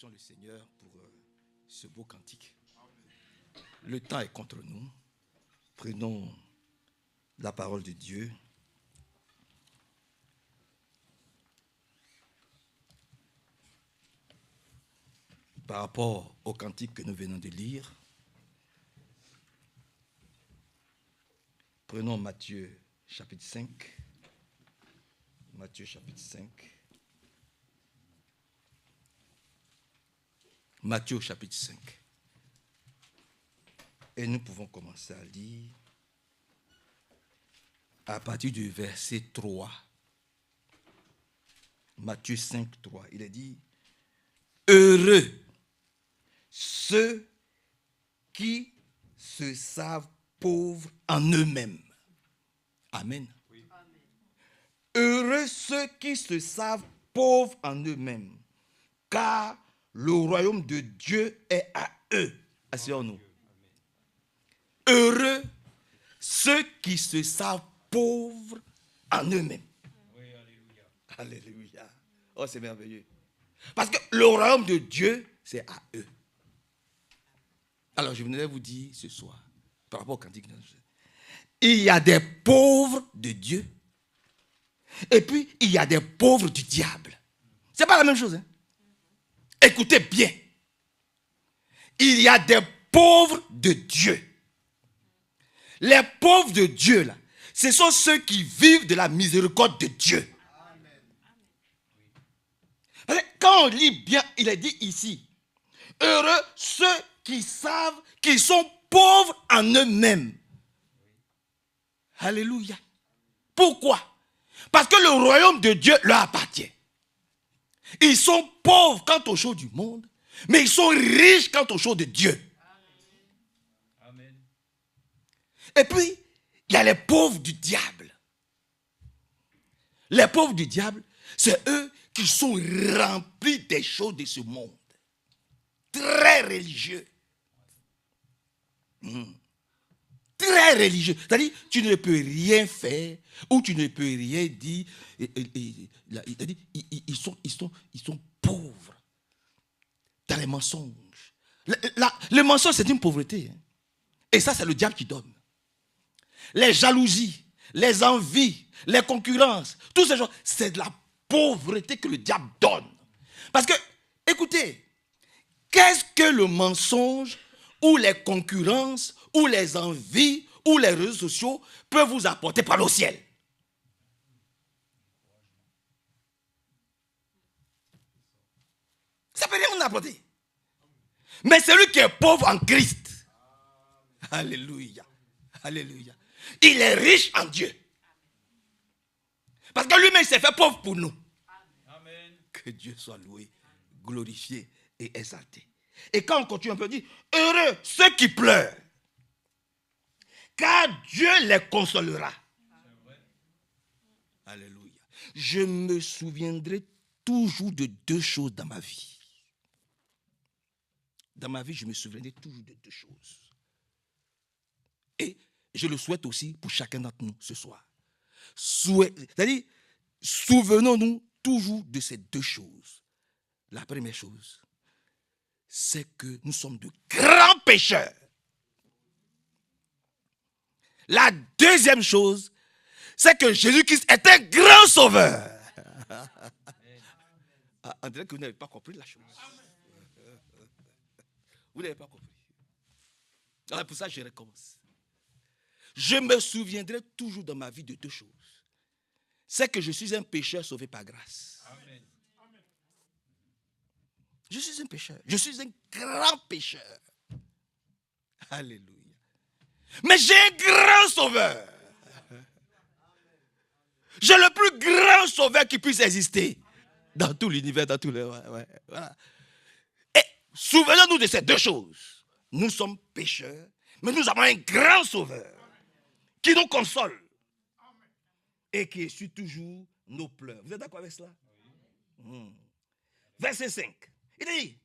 remercions le Seigneur pour ce beau cantique. Le temps est contre nous. Prenons la parole de Dieu. Par rapport au cantique que nous venons de lire, prenons Matthieu chapitre 5. Matthieu chapitre 5. Matthieu chapitre 5. Et nous pouvons commencer à lire à partir du verset 3. Matthieu 5, 3. Il est dit: heureux ceux qui se savent pauvres en eux-mêmes. Amen. Oui. Heureux ceux qui se savent pauvres en eux-mêmes, car le royaume de Dieu est à eux. Asseyons-nous. Heureux ceux qui se savent pauvres en eux-mêmes. Oui, alléluia. Alléluia. Oh, c'est merveilleux. Parce que le royaume de Dieu, c'est à eux. Alors, je voudrais vous dire ce soir, par rapport au cantique, il y a des pauvres de Dieu, et puis il y a des pauvres du diable. Ce n'est pas la même chose. Hein? Écoutez bien. Il y a des pauvres de Dieu. Les pauvres de Dieu, là, ce sont ceux qui vivent de la miséricorde de Dieu. Amen. Quand on lit bien, il est dit ici: heureux ceux qui savent qu'ils sont pauvres en eux-mêmes. Alléluia. Pourquoi? Parce que le royaume de Dieu leur appartient. Ils sont pauvres quant aux choses du monde, mais ils sont riches quant aux choses de Dieu. Amen. Et puis, il y a les pauvres du diable. Les pauvres du diable, c'est eux qui sont remplis des choses de ce monde. Très religieux. Très religieux. C'est-à-dire, tu ne peux rien faire ou tu ne peux rien dire. Ils sont pauvres dans les mensonges. Le mensonge, c'est une pauvreté. Hein. Et ça, c'est le diable qui donne. Les jalousies, les envies, les concurrences, tous ces choses, c'est de la pauvreté que le diable donne. Parce que, écoutez, qu'est-ce que le mensonge ou les concurrences ou les envies ou les réseaux sociaux peuvent vous apporter par le ciel? Ça peut rien vous apporter. Mais celui qui est pauvre en Christ, alléluia, alléluia, il est riche en Dieu. Parce que lui-même s'est fait pauvre pour nous. Amen. Que Dieu soit loué, glorifié et exalté. Et quand on continue, on peut dire: heureux ceux qui pleurent, car Dieu les consolera. Alléluia. Je me souviendrai toujours de deux choses dans ma vie. Dans ma vie, je me souviendrai toujours de deux choses. Et je le souhaite aussi pour chacun d'entre nous ce soir. C'est-à-dire, souvenons-nous toujours de ces deux choses. La première chose, c'est que nous sommes de grands pécheurs. La deuxième chose, c'est que Jésus-Christ est un grand sauveur. On dirait que vous n'avez pas compris la chose. Vous n'avez pas compris. Alors pour ça, je recommence. Je me souviendrai toujours dans ma vie de deux choses. C'est que je suis un pécheur sauvé par grâce. Amen. Je suis un pécheur. Je suis un grand pécheur. Alléluia. Mais j'ai un grand sauveur. J'ai le plus grand sauveur qui puisse exister dans tout l'univers, dans tout le... voilà. Et souvenons-nous de ces deux choses. Nous sommes pécheurs, mais nous avons un grand sauveur qui nous console et qui essuie toujours nos pleurs. Vous êtes d'accord avec cela? Verset 5. Il dit: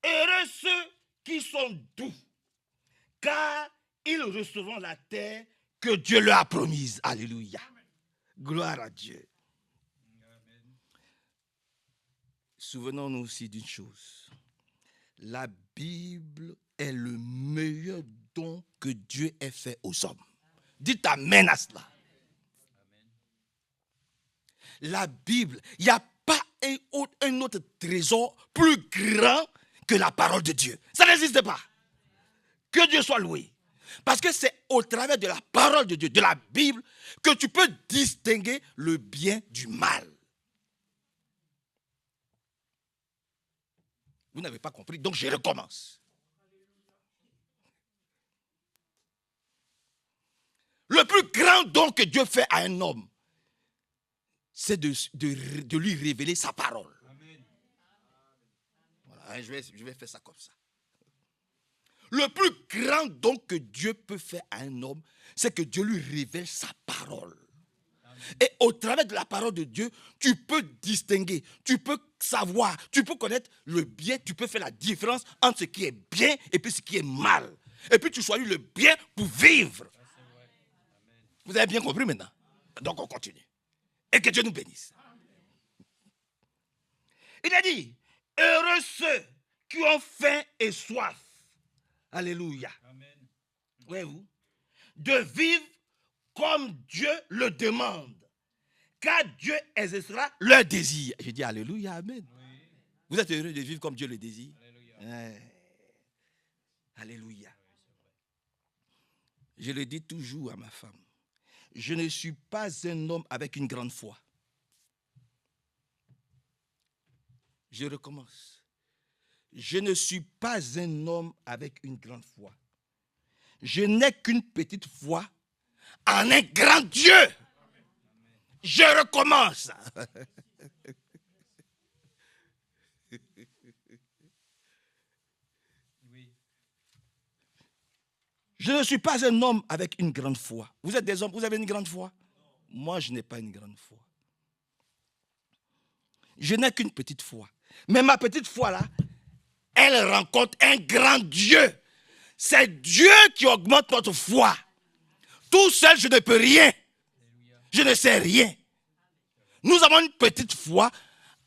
heureux ceux qui sont doux, car ils recevront la terre que Dieu leur a promise. Alléluia. Gloire à Dieu. Souvenons-nous aussi d'une chose. La Bible est le meilleur don que Dieu ait fait aux hommes. Dites amen à cela. La Bible, il n'y a pas un autre trésor plus grand que la parole de Dieu. Ça n'existe pas. Que Dieu soit loué. Parce que c'est au travers de la parole de Dieu, de la Bible, que tu peux distinguer le bien du mal. Vous n'avez pas compris, donc je recommence. Le plus grand don que Dieu fait à un homme, c'est de lui révéler sa parole. Amen. Voilà, je vais faire ça comme ça. Le plus grand don que Dieu peut faire à un homme, c'est que Dieu lui révèle sa parole. Amen. Et au travers de la parole de Dieu, tu peux distinguer, tu peux savoir, tu peux connaître le bien, tu peux faire la différence entre ce qui est bien et puis ce qui est mal. Et puis tu choisis le bien pour vivre. Vous avez bien compris maintenant? Donc on continue. Et que Dieu nous bénisse. Il a dit, heureux ceux qui ont faim et soif. Alléluia. Amen. Voyez-vous, de vivre comme Dieu le demande. Car Dieu exercera leur désir. Je dis alléluia, amen. Oui. Vous êtes heureux de vivre comme Dieu le désire? Alléluia. Alléluia. Je le dis toujours à ma femme. Je ne suis pas un homme avec une grande foi. Je recommence. Je ne suis pas un homme avec une grande foi. Je n'ai qu'une petite foi en un grand Dieu. Je recommence. Je ne suis pas un homme avec une grande foi. Vous êtes des hommes, vous avez une grande foi? Moi, je n'ai pas une grande foi. Je n'ai qu'une petite foi. Mais ma petite foi là, elle rencontre un grand Dieu. C'est Dieu qui augmente notre foi. Tout seul, je ne peux rien. Je ne sais rien. Nous avons une petite foi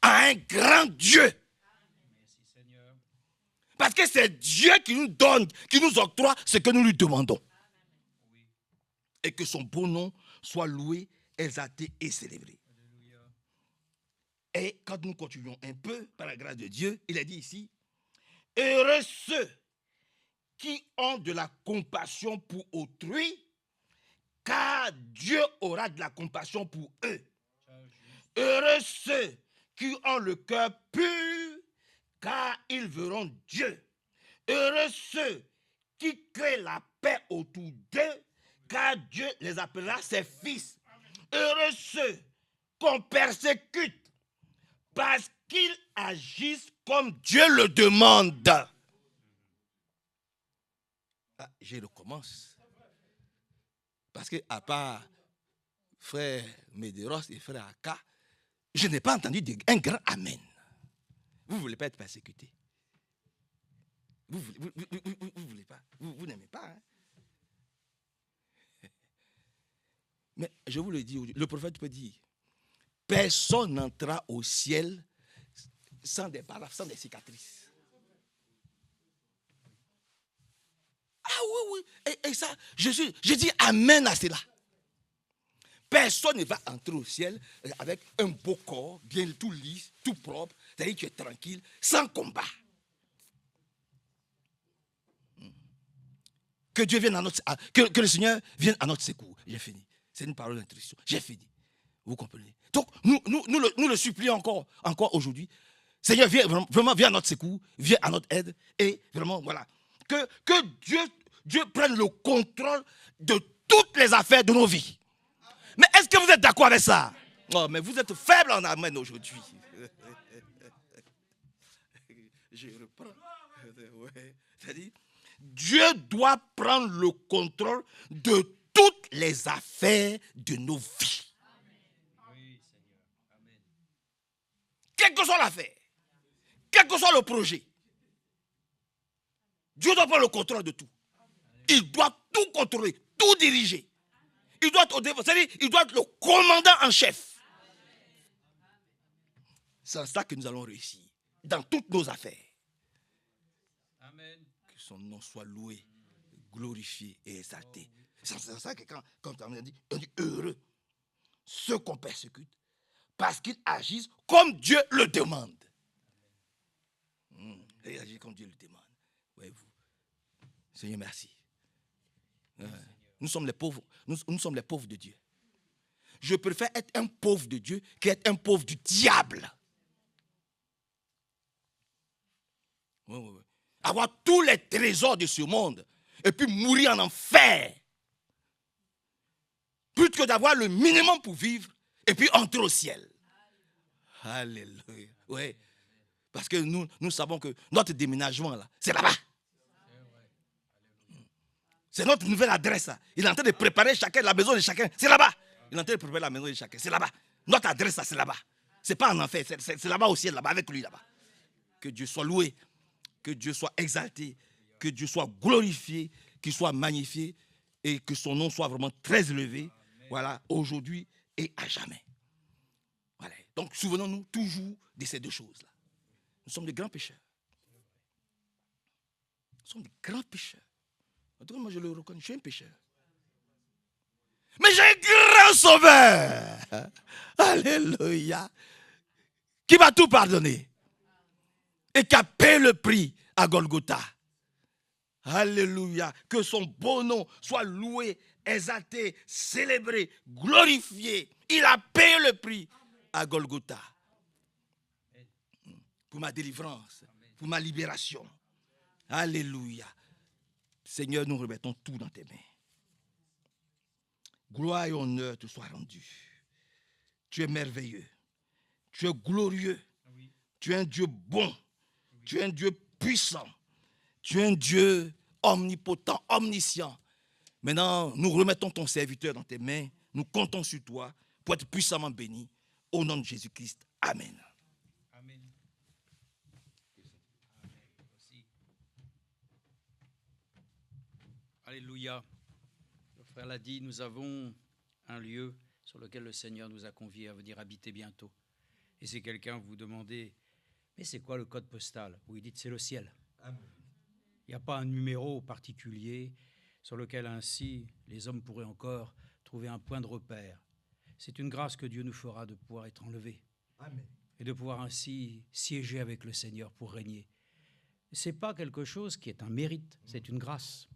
à un grand Dieu. Parce que c'est Dieu qui nous donne, qui nous octroie ce que nous lui demandons. Et que son beau nom soit loué, exalté et célébré. Et quand nous continuons un peu, par la grâce de Dieu, il a dit ici, heureux ceux qui ont de la compassion pour autrui, car Dieu aura de la compassion pour eux. Heureux ceux qui ont le cœur pur, car ils verront Dieu. Heureux ceux qui créent la paix autour d'eux, car Dieu les appellera ses fils. Heureux ceux qu'on persécute, parce qu'ils agissent comme Dieu le demande. Ah, je recommence. Parce que à part frère Médéros et frère Aka, je n'ai pas entendu un grand amen. Vous ne voulez pas être persécuté. Vous voulez pas. Vous n'aimez pas. Hein? Mais je vous le dis, le prophète peut dire, personne n'entrera au ciel sans des balafres, sans des cicatrices. Ah oui, oui. Et ça, je dis amen à cela. Personne ne va entrer au ciel avec un beau corps, bien tout lisse, tout propre, c'est-à-dire que tu es tranquille, sans combat. Que Dieu vienne à notre, que le Seigneur vienne à notre secours. J'ai fini. C'est une parole d'instruction. J'ai fini. Vous comprenez? Donc, nous le supplions encore aujourd'hui. Seigneur, viens, vraiment, viens à notre secours, viens à notre aide. Et vraiment, voilà. Que Dieu prenne le contrôle de toutes les affaires de nos vies. Mais est-ce que vous êtes d'accord avec ça? Oh, mais vous êtes faible en amen aujourd'hui. Je reprends. C'est-à-dire, Dieu doit prendre le contrôle de toutes les affaires de nos vies. Oui, Seigneur. Amen. Quelle que soit l'affaire, quel que soit le projet, Dieu doit prendre le contrôle de tout. Il doit tout contrôler, tout diriger. Il doit être le commandant en chef. C'est ça que nous allons réussir dans toutes nos affaires. Que son nom soit loué, glorifié et exalté. C'est ça que quand on dit heureux ceux qu'on persécute parce qu'ils agissent comme Dieu le demande. Ils agissent comme Dieu le demande. Voyez-vous. Seigneur, merci. Nous sommes les pauvres. Nous sommes les pauvres de Dieu. Je préfère être un pauvre de Dieu qu'être un pauvre du diable. Oui. Avoir tous les trésors de ce monde et puis mourir en enfer. Plutôt que d'avoir le minimum pour vivre et puis entrer au ciel. Alléluia. Oui. Parce que nous savons que notre déménagement, là, c'est là-bas. C'est notre nouvelle adresse. Là. Il est en train de préparer chacun, la maison de chacun. C'est là-bas. Il est en train de préparer la maison de chacun. C'est là-bas. Notre adresse, là, c'est là-bas. Ce n'est pas en enfer. C'est là-bas au ciel, là-bas, avec lui, là-bas. Que Dieu soit loué. Que Dieu soit exalté. Que Dieu soit glorifié. Qu'il soit magnifié. Et que son nom soit vraiment très élevé. Voilà, aujourd'hui et à jamais. Voilà. Donc, souvenons-nous toujours de ces deux choses-là. Nous sommes des grands pécheurs. Nous sommes des grands pécheurs. En tout cas, moi, je le reconnais, je suis un pécheur. Mais j'ai un grand sauveur. Alléluia. Qui m'a tout pardonné. Et qui a payé le prix à Golgotha. Alléluia. Que son beau nom soit loué, exalté, célébré, glorifié. Il a payé le prix à Golgotha. Pour ma délivrance, pour ma libération. Alléluia. Seigneur, nous remettons tout dans tes mains. Gloire et honneur te soient rendus. Tu es merveilleux. Tu es glorieux. Tu es un Dieu bon. Tu es un Dieu puissant. Tu es un Dieu omnipotent, omniscient. Maintenant, nous remettons ton serviteur dans tes mains. Nous comptons sur toi pour être puissamment béni. Au nom de Jésus-Christ. Amen. Amen. Alléluia. Le frère l'a dit, nous avons un lieu sur lequel le Seigneur nous a conviés à venir habiter bientôt. Et si quelqu'un vous demandait, mais c'est quoi le code postal? Vous lui dites, c'est le ciel. Amen. Il n'y a pas un numéro particulier sur lequel ainsi les hommes pourraient encore trouver un point de repère. C'est une grâce que Dieu nous fera de pouvoir être enlevés. Amen. Et de pouvoir ainsi siéger avec le Seigneur pour régner. Ce n'est pas quelque chose qui est un mérite, c'est une grâce.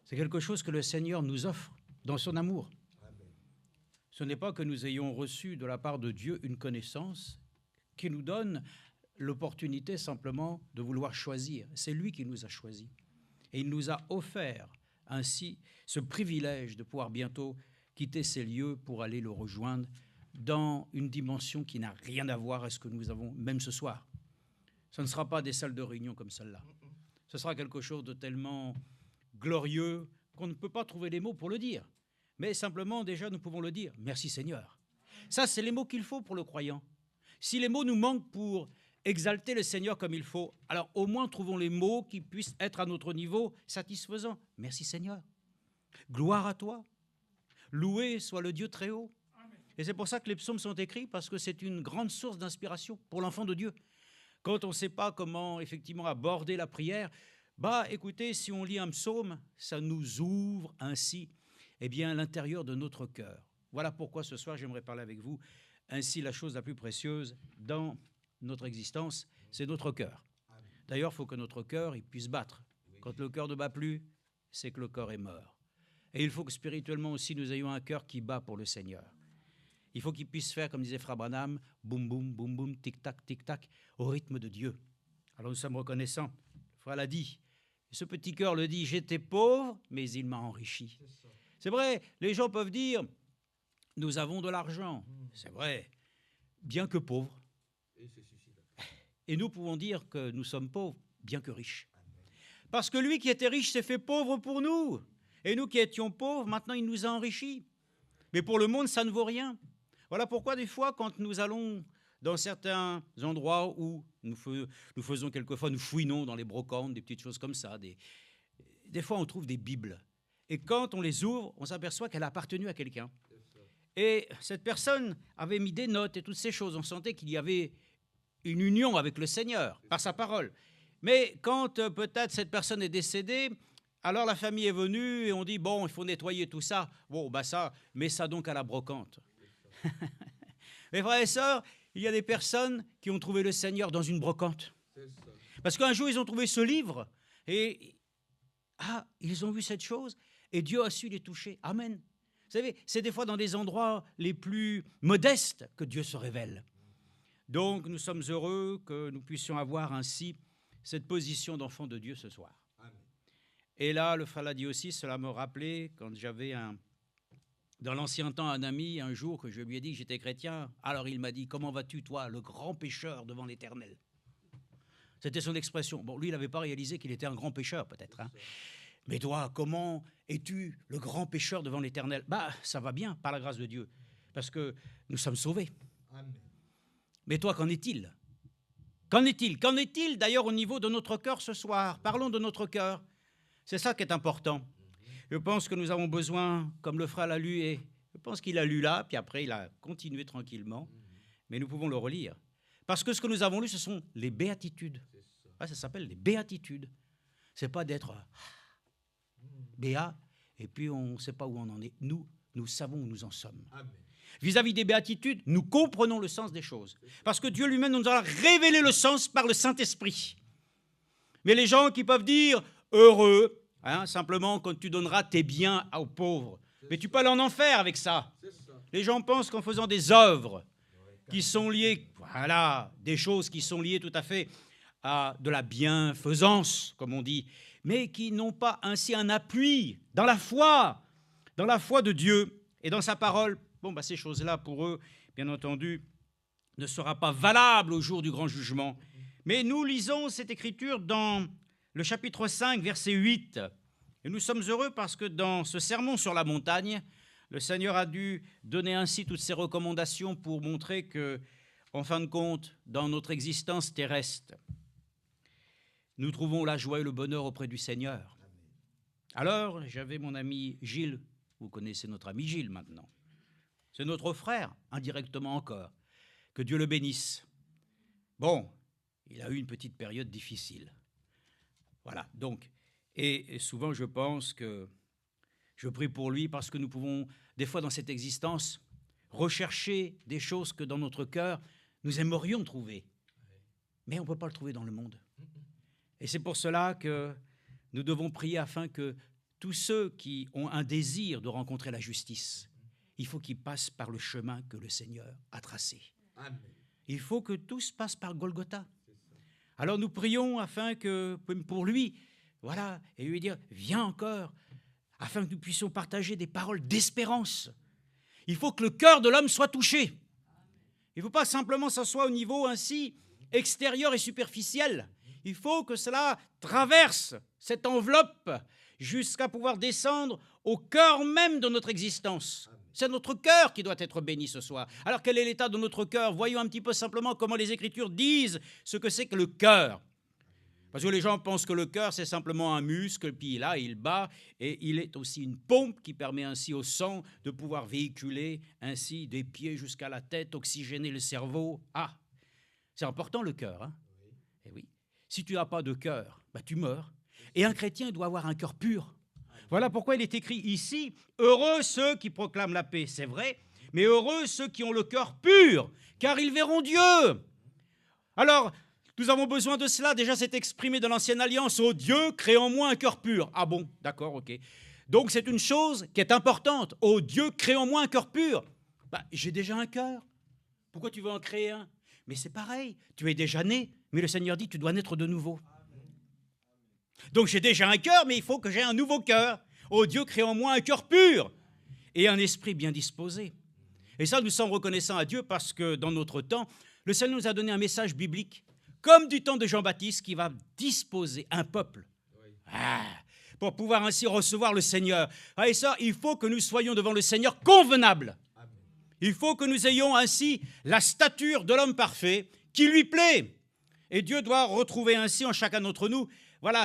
C'est quelque chose que le Seigneur nous offre dans son amour. Amen. Ce n'est pas que nous ayons reçu de la part de Dieu une connaissance qui nous donne l'opportunité simplement de vouloir choisir. C'est lui qui nous a choisis. Et il nous a offert ainsi ce privilège de pouvoir bientôt quitter ces lieux pour aller le rejoindre dans une dimension qui n'a rien à voir avec ce que nous avons même ce soir. Ce ne sera pas des salles de réunion comme celle-là. Ce sera quelque chose de tellement glorieux qu'on ne peut pas trouver les mots pour le dire. Mais simplement, déjà, nous pouvons le dire. Merci Seigneur. Ça, c'est les mots qu'il faut pour le croyant. Si les mots nous manquent pour exalter le Seigneur comme il faut, alors au moins trouvons les mots qui puissent être à notre niveau satisfaisants. Merci Seigneur. Gloire à toi. Loué soit le Dieu très haut. Et c'est pour ça que les psaumes sont écrits, parce que c'est une grande source d'inspiration pour l'enfant de Dieu. Quand on ne sait pas comment effectivement aborder la prière, écoutez, si on lit un psaume, ça nous ouvre ainsi l'intérieur de notre cœur. Voilà pourquoi ce soir j'aimerais parler avec vous. Ainsi, la chose la plus précieuse dans notre existence, c'est notre cœur. D'ailleurs, il faut que notre cœur il puisse battre. Quand le cœur ne bat plus, c'est que le corps est mort. Et il faut que spirituellement aussi, nous ayons un cœur qui bat pour le Seigneur. Il faut qu'il puisse faire, comme disait Frère Branham, boum, boum, boum, boum, tic-tac, au rythme de Dieu. Alors nous sommes reconnaissants. Le frère l'a dit. Et ce petit cœur le dit, j'étais pauvre, mais il m'a enrichi. C'est vrai, les gens peuvent dire, nous avons de l'argent. C'est vrai, bien que pauvres. Et nous pouvons dire que nous sommes pauvres, bien que riches. Parce que lui qui était riche s'est fait pauvre pour nous. Et nous qui étions pauvres, maintenant il nous a enrichis. Mais pour le monde, ça ne vaut rien. Voilà pourquoi des fois, quand nous allons dans certains endroits où nous faisons quelquefois, nous fouinons dans les brocantes, des petites choses comme ça, des fois on trouve des Bibles. Et quand on les ouvre, on s'aperçoit qu'elle a appartenu à quelqu'un. Et cette personne avait mis des notes et toutes ces choses. On sentait qu'il y avait une union avec le Seigneur par sa parole. Mais quand peut-être cette personne est décédée, alors la famille est venue et on dit, bon, il faut nettoyer tout ça. Bon, bah ça, mets ça donc à la brocante. Mes frères et sœurs, il y a des personnes qui ont trouvé le Seigneur dans une brocante. Parce qu'un jour, ils ont trouvé ce livre et ils ont vu cette chose et Dieu a su les toucher. Amen. Vous savez, c'est des fois dans des endroits les plus modestes que Dieu se révèle. Donc, nous sommes heureux que nous puissions avoir ainsi cette position d'enfant de Dieu ce soir. Amen. Et là, le frère l'a dit aussi, cela me rappelait quand j'avais dans l'ancien temps un ami, un jour, que je lui ai dit que j'étais chrétien. Alors il m'a dit, comment vas-tu, toi, le grand pécheur devant l'Éternel? C'était son expression. Bon, lui, il n'avait pas réalisé qu'il était un grand pécheur, peut-être. Hein. Mais toi, comment es-tu le grand pécheur devant l'Éternel? Bah, ça va bien, par la grâce de Dieu, parce que nous sommes sauvés. Amen. Mais toi, qu'en est-il? Qu'en est-il? Qu'en est-il d'ailleurs au niveau de notre cœur ce soir? Parlons de notre cœur. C'est ça qui est important. Je pense que nous avons besoin, comme le frère l'a lu, et je pense qu'il a lu là, puis après il a continué tranquillement, mais nous pouvons le relire. Parce que ce que nous avons lu, ce sont les béatitudes. Ça s'appelle les béatitudes. Ce n'est pas d'être béat, et puis on ne sait pas où on en est. Nous savons où nous en sommes. Amen. Vis-à-vis des béatitudes, nous comprenons le sens des choses. Parce que Dieu lui-même nous a révélé le sens par le Saint-Esprit. Mais les gens qui peuvent dire « heureux », simplement quand tu donneras tes biens aux pauvres. Mais tu peux aller en enfer avec ça. Les gens pensent qu'en faisant des œuvres qui sont liées, des choses qui sont liées tout à fait à de la bienfaisance, comme on dit, mais qui n'ont pas ainsi un appui dans la foi de Dieu et dans sa parole. Ces choses-là, pour eux, bien entendu, ne sera pas valable au jour du grand jugement. Mais nous lisons cette écriture dans le chapitre 5, verset 8. Et nous sommes heureux parce que dans ce sermon sur la montagne, le Seigneur a dû donner ainsi toutes ses recommandations pour montrer que, en fin de compte, dans notre existence terrestre, nous trouvons la joie et le bonheur auprès du Seigneur. Alors, j'avais mon ami Gilles, vous connaissez notre ami Gilles maintenant. C'est notre frère, indirectement encore. Que Dieu le bénisse. Bon, il a eu une petite période difficile. Voilà, donc, et souvent je pense que je prie pour lui parce que nous pouvons, des fois dans cette existence, rechercher des choses que dans notre cœur, nous aimerions trouver. Mais on ne peut pas le trouver dans le monde. Et c'est pour cela que nous devons prier afin que tous ceux qui ont un désir de rencontrer la justice, il faut qu'ils passent par le chemin que le Seigneur a tracé. Amen. Il faut que tous passent par Golgotha. Alors nous prions afin que, pour lui, et lui dire, viens encore, afin que nous puissions partager des paroles d'espérance. Il faut que le cœur de l'homme soit touché. Il ne faut pas simplement que ça soit au niveau ainsi extérieur et superficiel. Il faut que cela traverse cette enveloppe jusqu'à pouvoir descendre au cœur même de notre existence. C'est notre cœur qui doit être béni ce soir. Alors quel est l'état de notre cœur? Voyons un petit peu simplement comment les Écritures disent ce que c'est que le cœur. Parce que les gens pensent que le cœur, c'est simplement un muscle, puis là, il bat, et il est aussi une pompe qui permet ainsi au sang de pouvoir véhiculer ainsi des pieds jusqu'à la tête, oxygéner le cerveau. Ah, c'est important le cœur, hein? Eh oui. Si tu n'as pas de cœur, tu meurs. Et un chrétien doit avoir un cœur pur. Voilà pourquoi il est écrit ici, « Heureux ceux qui proclament la paix », c'est vrai, mais heureux ceux qui ont le cœur pur, car ils verront Dieu. Alors, nous avons besoin de cela. Déjà, c'est exprimé dans l'Ancienne Alliance. « Ô Dieu, crée en moi un cœur pur ». Ah bon, d'accord, ok. Donc, c'est une chose qui est importante. « Ô Dieu, crée en moi un cœur pur ». J'ai déjà un cœur. Pourquoi tu veux en créer un? Mais c'est pareil, tu es déjà né, mais le Seigneur dit, tu dois naître de nouveau. Donc j'ai déjà un cœur, mais il faut que j'ai un nouveau cœur. Oh Dieu, crée en moi un cœur pur et un esprit bien disposé. Et ça, nous sommes reconnaissants à Dieu parce que dans notre temps, le Seigneur nous a donné un message biblique, comme du temps de Jean-Baptiste, qui va disposer un peuple pour pouvoir ainsi recevoir le Seigneur. Et ça, il faut que nous soyons devant le Seigneur convenables. Il faut que nous ayons ainsi la stature de l'homme parfait qui lui plaît. Et Dieu doit retrouver ainsi en chacun d'entre nous,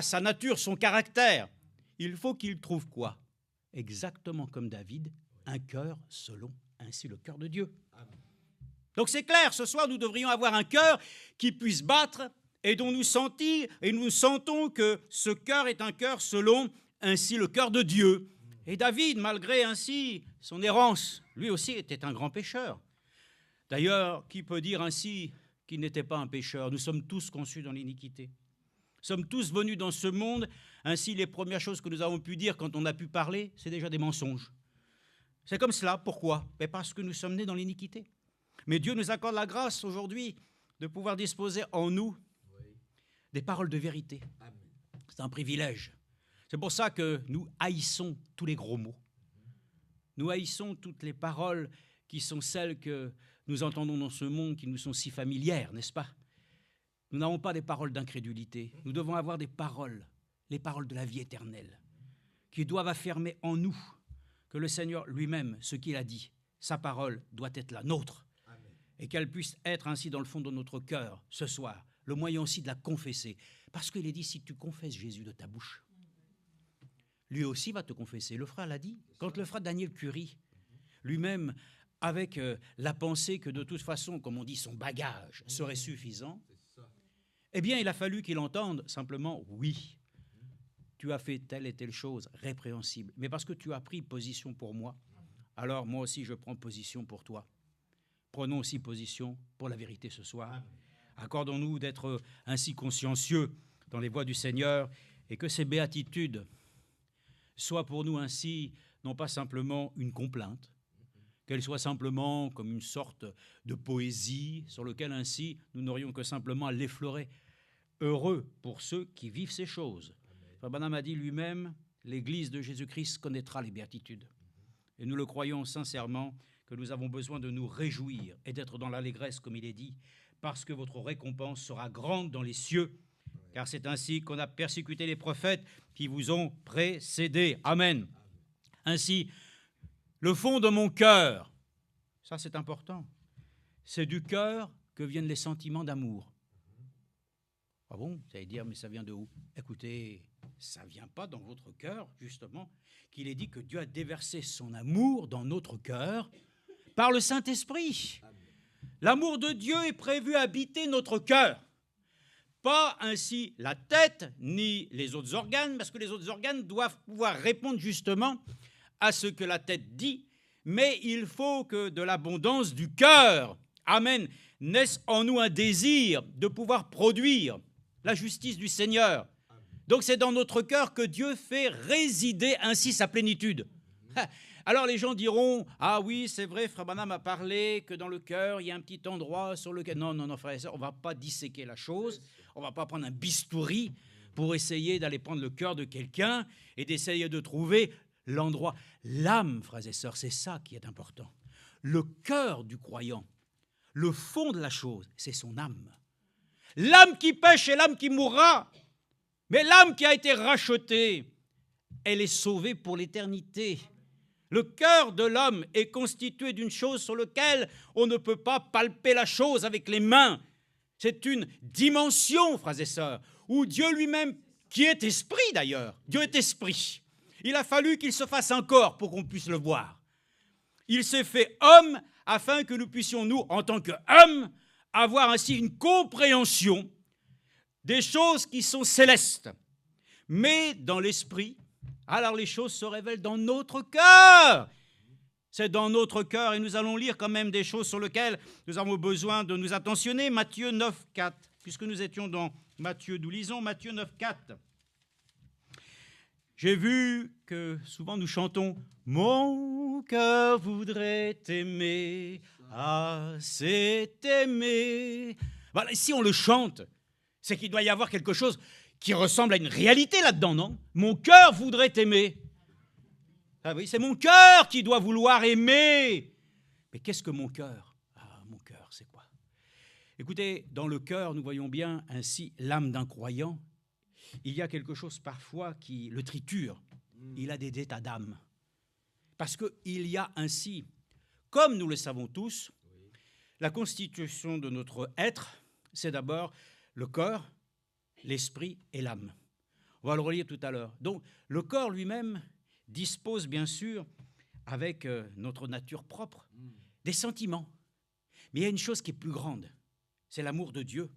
sa nature, son caractère. Il faut qu'il trouve quoi? Exactement comme David, un cœur selon ainsi le cœur de Dieu. Amen. Donc c'est clair, ce soir, nous devrions avoir un cœur qui puisse battre et dont nous sentons que ce cœur est un cœur selon ainsi le cœur de Dieu. Et David, malgré ainsi son errance, lui aussi était un grand pécheur. D'ailleurs, qui peut dire ainsi qu'il n'était pas un pécheur? Nous sommes tous conçus dans l'iniquité. Nous sommes tous venus dans ce monde. Ainsi, les premières choses que nous avons pu dire quand on a pu parler, c'est déjà des mensonges. C'est comme cela. Pourquoi? Mais parce que nous sommes nés dans l'iniquité. Mais Dieu nous accorde la grâce aujourd'hui de pouvoir disposer en nous des paroles de vérité. C'est un privilège. C'est pour ça que nous haïssons tous les gros mots. Nous haïssons toutes les paroles qui sont celles que nous entendons dans ce monde, qui nous sont si familières, n'est-ce pas? Nous n'avons pas des paroles d'incrédulité. Nous devons avoir des paroles, les paroles de la vie éternelle, qui doivent affirmer en nous que le Seigneur lui-même, ce qu'il a dit, sa parole doit être la nôtre. Amen. Et qu'elle puisse être ainsi dans le fond de notre cœur ce soir, le moyen aussi de la confesser. Parce qu'il est dit, si tu confesses Jésus de ta bouche, lui aussi va te confesser. Le frère l'a dit. Quand le frère Daniel Curie, lui-même, avec la pensée que de toute façon, comme on dit, son bagage serait suffisant, eh bien, il a fallu qu'il entende simplement « oui, tu as fait telle et telle chose répréhensible, mais parce que tu as pris position pour moi, alors moi aussi je prends position pour toi. Prenons aussi position pour la vérité ce soir. Accordons-nous d'être ainsi consciencieux dans les voies du Seigneur et que ces béatitudes soient pour nous ainsi, non pas simplement une complainte, qu'elle soit simplement comme une sorte de poésie sur laquelle ainsi nous n'aurions que simplement à l'effleurer. Heureux pour ceux qui vivent ces choses. Frère Branham a dit lui-même, l'Église de Jésus-Christ connaîtra les béatitudes. Et nous le croyons sincèrement que nous avons besoin de nous réjouir et d'être dans l'allégresse, comme il est dit, parce que votre récompense sera grande dans les cieux, car c'est ainsi qu'on a persécuté les prophètes qui vous ont précédés. Amen. Ainsi, le fond de mon cœur, ça c'est important, c'est du cœur que viennent les sentiments d'amour. Ah bon, vous allez dire, mais ça vient de où? Écoutez, ça ne vient pas dans votre cœur, justement, qu'il est dit que Dieu a déversé son amour dans notre cœur par le Saint-Esprit. L'amour de Dieu est prévu habiter notre cœur. Pas ainsi la tête, ni les autres organes, parce que les autres organes doivent pouvoir répondre justement à ce que la tête dit, mais il faut que de l'abondance du cœur, amen, naisse en nous un désir de pouvoir produire la justice du Seigneur. Donc c'est dans notre cœur que Dieu fait résider ainsi sa plénitude. Alors les gens diront, ah oui, c'est vrai, Frère Branham a parlé que dans le cœur, il y a un petit endroit sur lequel... Non, frère et sœur, on ne va pas disséquer la chose, on ne va pas prendre un bistouri pour essayer d'aller prendre le cœur de quelqu'un et d'essayer de trouver l'endroit. L'âme, frères et sœurs, c'est ça qui est important. Le cœur du croyant, le fond de la chose, c'est son âme. L'âme qui pêche est l'âme qui mourra. Mais l'âme qui a été rachetée, elle est sauvée pour l'éternité. Le cœur de l'homme est constitué d'une chose sur laquelle on ne peut pas palper la chose avec les mains. C'est une dimension, frères et sœurs, où Dieu lui-même, qui est esprit d'ailleurs, Dieu est esprit. Il a fallu qu'il se fasse un corps pour qu'on puisse le voir. Il s'est fait homme afin que nous puissions, nous, en tant qu'hommes, avoir ainsi une compréhension des choses qui sont célestes. Mais dans l'esprit, alors les choses se révèlent dans notre cœur. C'est dans notre cœur et nous allons lire quand même des choses sur lesquelles nous avons besoin de nous attentionner. Matthieu 9, 4, puisque nous étions dans Matthieu, nous lisons Matthieu 9, 4. J'ai vu que souvent nous chantons « Mon cœur voudrait t'aimer, assez t'aimer ». Voilà, si on le chante, c'est qu'il doit y avoir quelque chose qui ressemble à une réalité là-dedans, non? Mon cœur voudrait t'aimer. Ah oui, c'est mon cœur qui doit vouloir aimer. Mais qu'est-ce que mon cœur? Ah, mon cœur, c'est quoi? Écoutez, dans le cœur, nous voyons bien ainsi l'âme d'un croyant. Il y a quelque chose parfois qui le triture. Il a des états d'âme. Parce qu'il y a ainsi, comme nous le savons tous, la constitution de notre être, c'est d'abord le corps, l'esprit et l'âme. On va le relire tout à l'heure. Donc, le corps lui-même dispose bien sûr, avec notre nature propre, des sentiments. Mais il y a une chose qui est plus grande, c'est l'amour de Dieu.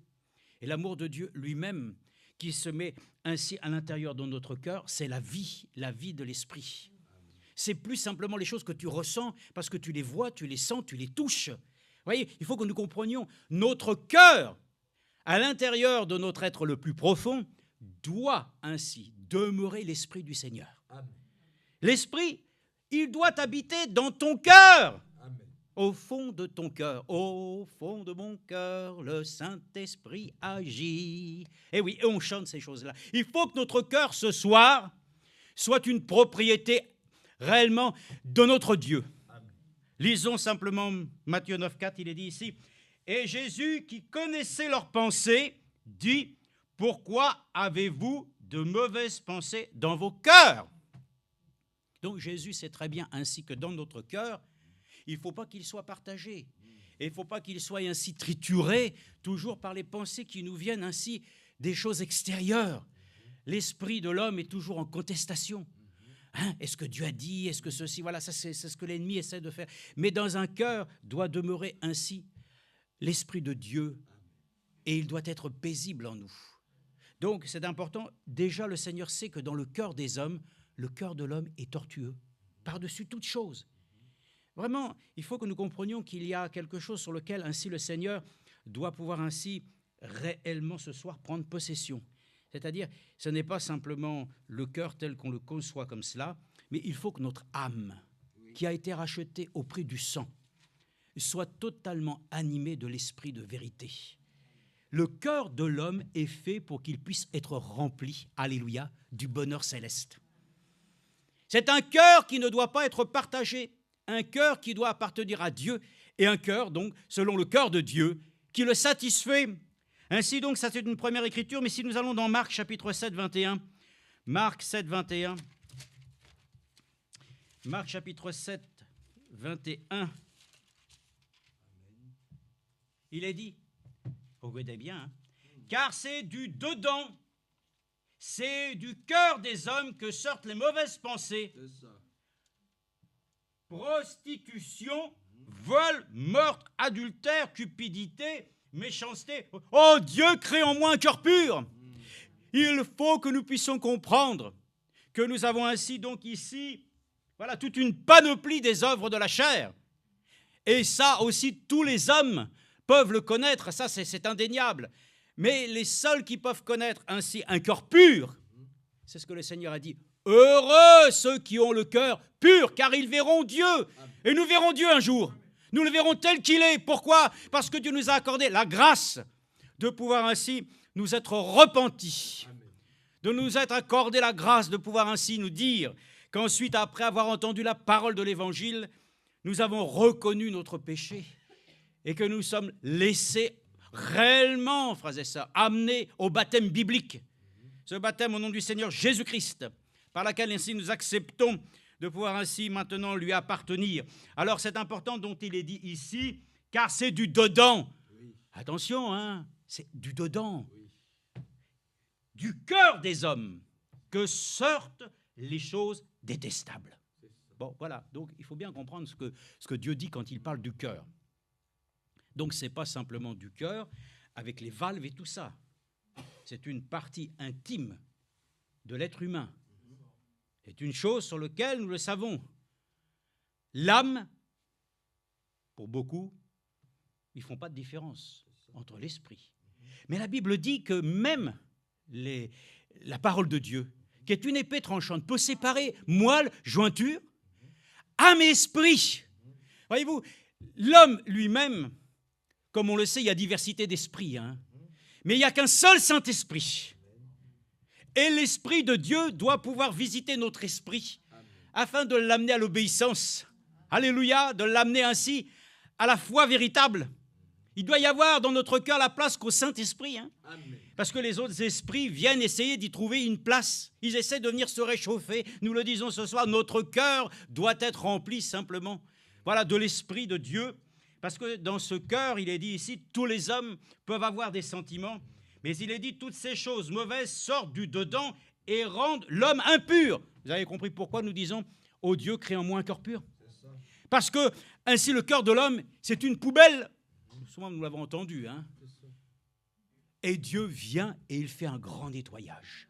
Et l'amour de Dieu lui-même, qui se met ainsi à l'intérieur de notre cœur, c'est la vie de l'esprit. C'est plus simplement les choses que tu ressens parce que tu les vois, tu les sens, tu les touches. Vous voyez, il faut que nous comprenions notre cœur, à l'intérieur de notre être le plus profond, doit ainsi demeurer l'esprit du Seigneur. Amen. L'esprit, il doit habiter dans ton cœur. Amen. Au fond de ton cœur, au fond de mon cœur, le Saint-Esprit agit. Et oui, et on chante ces choses-là. Il faut que notre cœur ce soir soit une propriété réellement de notre Dieu. Amen. Lisons simplement Matthieu 9,4, il est dit ici, « Et Jésus, qui connaissait leurs pensées, dit, « Pourquoi avez-vous de mauvaises pensées dans vos cœurs ?» Donc Jésus sait très bien ainsi que dans notre cœur, il ne faut pas qu'il soit partagé. Et il ne faut pas qu'il soit ainsi trituré, toujours par les pensées qui nous viennent ainsi des choses extérieures. L'esprit de l'homme est toujours en contestation. Hein, est-ce que Dieu a dit? Est-ce que ceci? Voilà, ça c'est ce que l'ennemi essaie de faire. Mais dans un cœur doit demeurer ainsi l'Esprit de Dieu et il doit être paisible en nous. Donc c'est important. Déjà, le Seigneur sait que dans le cœur des hommes, le cœur de l'homme est tortueux, par-dessus toute chose. Vraiment, il faut que nous comprenions qu'il y a quelque chose sur lequel ainsi le Seigneur doit pouvoir ainsi réellement ce soir prendre possession. C'est-à-dire, ce n'est pas simplement le cœur tel qu'on le conçoit comme cela, mais il faut que notre âme, qui a été rachetée au prix du sang, soit totalement animée de l'esprit de vérité. Le cœur de l'homme est fait pour qu'il puisse être rempli, alléluia, du bonheur céleste. C'est un cœur qui ne doit pas être partagé, un cœur qui doit appartenir à Dieu, et un cœur, donc, selon le cœur de Dieu, qui le satisfait. Ainsi donc, ça c'est une première écriture, mais si nous allons dans Marc chapitre 7, 21, Marc 7, 21, Marc chapitre 7, 21, il est dit, regardez bien, hein, car c'est du dedans, c'est du cœur des hommes que sortent les mauvaises pensées. Prostitution, vol, meurtre, adultère, cupidité, méchanceté. Oh, Dieu crée en moi un cœur pur. Il faut que nous puissions comprendre que nous avons ainsi donc ici, voilà, toute une panoplie des œuvres de la chair. Et ça aussi, tous les hommes peuvent le connaître, ça c'est indéniable. Mais les seuls qui peuvent connaître ainsi un cœur pur, c'est ce que le Seigneur a dit. Heureux ceux qui ont le cœur pur, car ils verront Dieu. Et nous verrons Dieu un jour. Nous le verrons tel qu'il est. Pourquoi? Parce que Dieu nous a accordé la grâce de pouvoir ainsi nous être repentis. De nous être accordé la grâce de pouvoir ainsi nous dire qu'ensuite, après avoir entendu la parole de l'Évangile, nous avons reconnu notre péché et que nous sommes laissés réellement, frères et sœurs, amenés au baptême biblique. Ce baptême au nom du Seigneur Jésus-Christ, par laquelle ainsi nous acceptons de pouvoir ainsi maintenant lui appartenir. Alors c'est important dont il est dit ici, car c'est du dedans. Oui. Attention, hein, c'est du dedans. Oui. Du cœur des hommes que sortent les choses détestables. Bon, voilà, donc il faut bien comprendre ce que Dieu dit quand il parle du cœur. Donc ce n'est pas simplement du cœur avec les valves et tout ça. C'est une partie intime de l'être humain. C'est une chose sur laquelle nous le savons. L'âme, pour beaucoup, ils ne font pas de différence entre l'esprit. Mais la Bible dit que même la parole de Dieu, qui est une épée tranchante, peut séparer moelle, jointure, âme et esprit. Voyez-vous, l'homme lui-même, comme on le sait, il y a diversité d'esprits, hein, mais il n'y a qu'un seul Saint-Esprit. Et l'Esprit de Dieu doit pouvoir visiter notre esprit afin de l'amener à l'obéissance. Alléluia, de l'amener ainsi à la foi véritable. Il doit y avoir dans notre cœur la place qu'au Saint-Esprit. Hein, parce que les autres esprits viennent essayer d'y trouver une place. Ils essaient de venir se réchauffer. Nous le disons ce soir, notre cœur doit être rempli simplement, voilà, de l'Esprit de Dieu. Parce que dans ce cœur, il est dit ici, tous les hommes peuvent avoir des sentiments. Mais il est dit, toutes ces choses mauvaises sortent du dedans et rendent l'homme impur. Vous avez compris pourquoi nous disons, ô Dieu, crée en moi un cœur pur. Parce que, ainsi, le cœur de l'homme, c'est une poubelle. Souvent, nous l'avons entendu. Hein. et Dieu vient et il fait un grand nettoyage.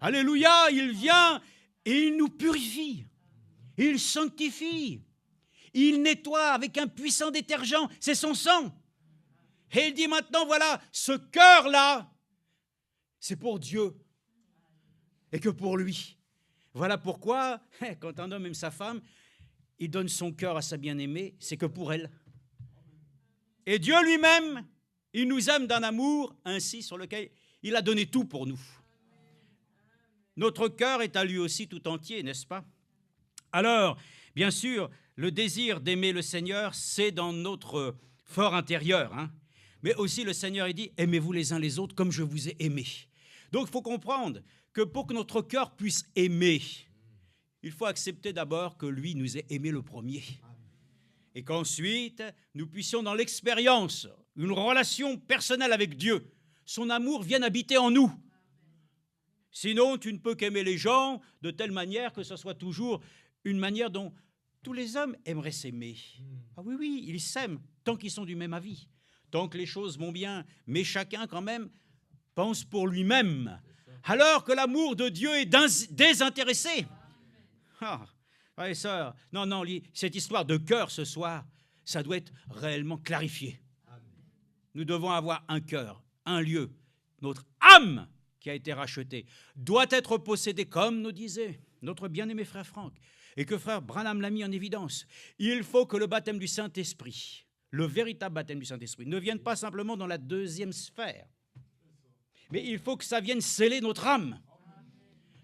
Alléluia, il vient et il nous purifie, il sanctifie, il nettoie avec un puissant détergent, c'est son sang. Et il dit maintenant, voilà, ce cœur-là, c'est pour Dieu et que pour lui. Voilà pourquoi, quand un homme aime sa femme, il donne son cœur à sa bien-aimée, c'est que pour elle. Et Dieu lui-même, il nous aime d'un amour ainsi sur lequel il a donné tout pour nous. Notre cœur est à lui aussi tout entier, n'est-ce pas? Alors, bien sûr, le désir d'aimer le Seigneur, c'est dans notre fort intérieur. Mais aussi, le Seigneur, il dit, aimez-vous les uns les autres comme je vous ai aimé. Donc, il faut comprendre que pour que notre cœur puisse aimer, il faut accepter d'abord que lui nous ait aimé le premier. Et qu'ensuite, nous puissions, dans l'expérience, une relation personnelle avec Dieu, son amour vienne habiter en nous. Sinon, tu ne peux qu'aimer les gens de telle manière que ce soit toujours une manière dont tous les hommes aimeraient s'aimer. Ah oui, oui, ils s'aiment tant qu'ils sont du même avis, tant que les choses vont bien, mais chacun quand même pense pour lui-même, alors que l'amour de Dieu est désintéressé. Ah, frères et sœurs, non, cette histoire de cœur ce soir, ça doit être réellement clarifié. Nous devons avoir un cœur, un lieu, notre âme qui a été rachetée, doit être possédée, comme nous disait notre bien-aimé frère Franck, et que frère Branham l'a mis en évidence. Il faut que le baptême du Saint-Esprit, le véritable baptême du Saint-Esprit, ne vienne pas simplement dans la deuxième sphère, mais il faut que ça vienne sceller notre âme.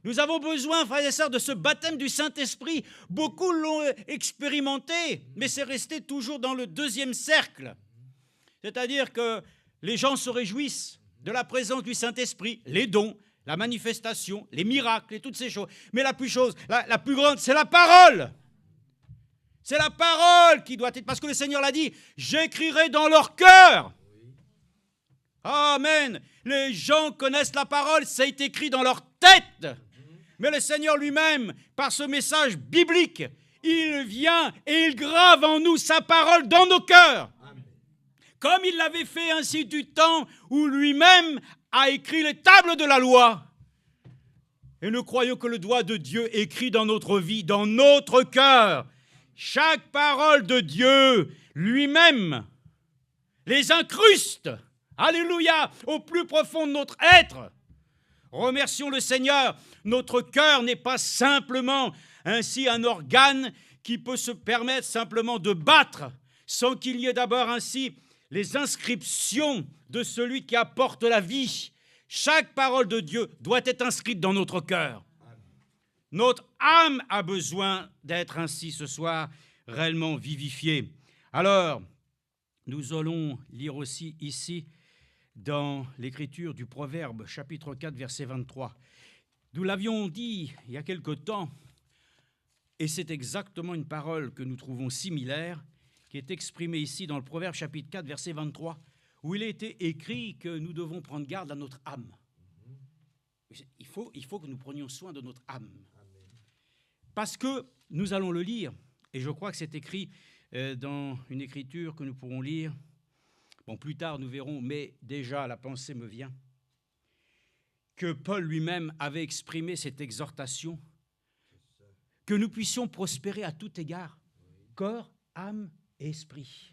Nous avons besoin, frères et sœurs, de ce baptême du Saint-Esprit. Beaucoup l'ont expérimenté, mais c'est resté toujours dans le deuxième cercle. C'est-à-dire que les gens se réjouissent de la présence du Saint-Esprit, les dons, la manifestation, les miracles et toutes ces choses. Mais la plus grande, c'est la parole. C'est la parole qui doit être, parce que le Seigneur l'a dit, j'écrirai dans leur cœur. Amen. Les gens connaissent la parole, ça a été écrit dans leur tête. Mais le Seigneur lui-même, par ce message biblique, il vient et il grave en nous sa parole dans nos cœurs. Comme il l'avait fait ainsi du temps où lui-même a écrit les tables de la loi. Et nous croyons que le doigt de Dieu écrit dans notre vie, dans notre cœur, chaque parole de Dieu lui-même les incruste, alléluia, au plus profond de notre être. Remercions le Seigneur, notre cœur n'est pas simplement ainsi un organe qui peut se permettre simplement de battre sans qu'il y ait d'abord ainsi les inscriptions de celui qui apporte la vie. Chaque parole de Dieu doit être inscrite dans notre cœur. Notre âme a besoin d'être ainsi ce soir réellement vivifiée. Alors, nous allons lire aussi ici dans l'écriture du Proverbe, chapitre 4, verset 23. Nous l'avions dit il y a quelque temps, et c'est exactement une parole que nous trouvons similaire, qui est exprimé ici dans le Proverbe chapitre 4, verset 23, où il a été écrit que nous devons prendre garde à notre âme. Il faut que nous prenions soin de notre âme. Parce que nous allons le lire, et je crois que c'est écrit dans une écriture que nous pourrons lire. Bon, plus tard nous verrons, mais déjà la pensée me vient, que Paul lui-même avait exprimé cette exhortation, que nous puissions prospérer à tout égard, corps, âme, esprit.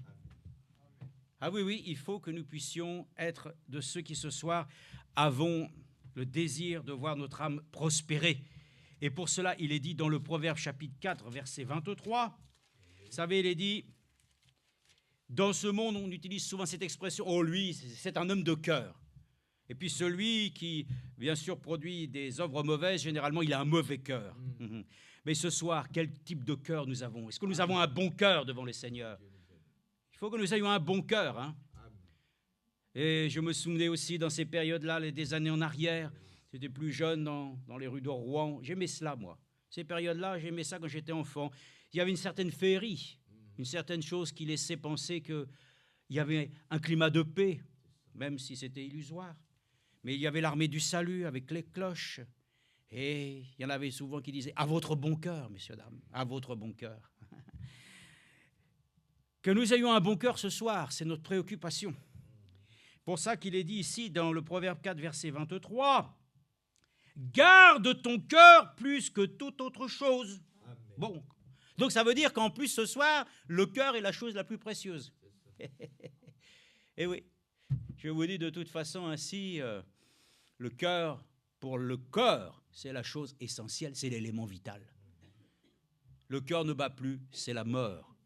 Ah oui, oui, il faut que nous puissions être de ceux qui ce soir avons le désir de voir notre âme prospérer. Et pour cela, il est dit dans le Proverbe chapitre 4, verset 23, vous savez, il est dit, dans ce monde, on utilise souvent cette expression, oh lui, c'est un homme de cœur. Et puis celui qui, bien sûr, produit des œuvres mauvaises, généralement, il a un mauvais cœur. Mais ce soir, quel type de cœur nous avons? Est-ce que nous avons un bon cœur devant le Seigneur? Il faut que nous ayons un bon cœur. Et je me souvenais aussi dans ces périodes-là, des années en arrière, j'étais plus jeune dans les rues de Rouen. J'aimais cela, moi. Ces périodes-là, j'aimais ça quand j'étais enfant. Il y avait une certaine féerie, une certaine chose qui laissait penser qu'il y avait un climat de paix, même si c'était illusoire. Mais il y avait l'armée du salut avec les cloches. Et il y en avait souvent qui disaient « À votre bon cœur, messieurs, dames, à votre bon cœur. » Que nous ayons un bon cœur ce soir, c'est notre préoccupation. Pour ça qu'il est dit ici dans le Proverbe 4, verset 23, « Garde ton cœur plus que toute autre chose. » Bon, donc ça veut dire qu'en plus ce soir, le cœur est la chose la plus précieuse. Et oui, je vous dis de toute façon ainsi, le cœur, pour le cœur, c'est la chose essentielle, c'est l'élément vital. Le cœur ne bat plus, c'est la mort.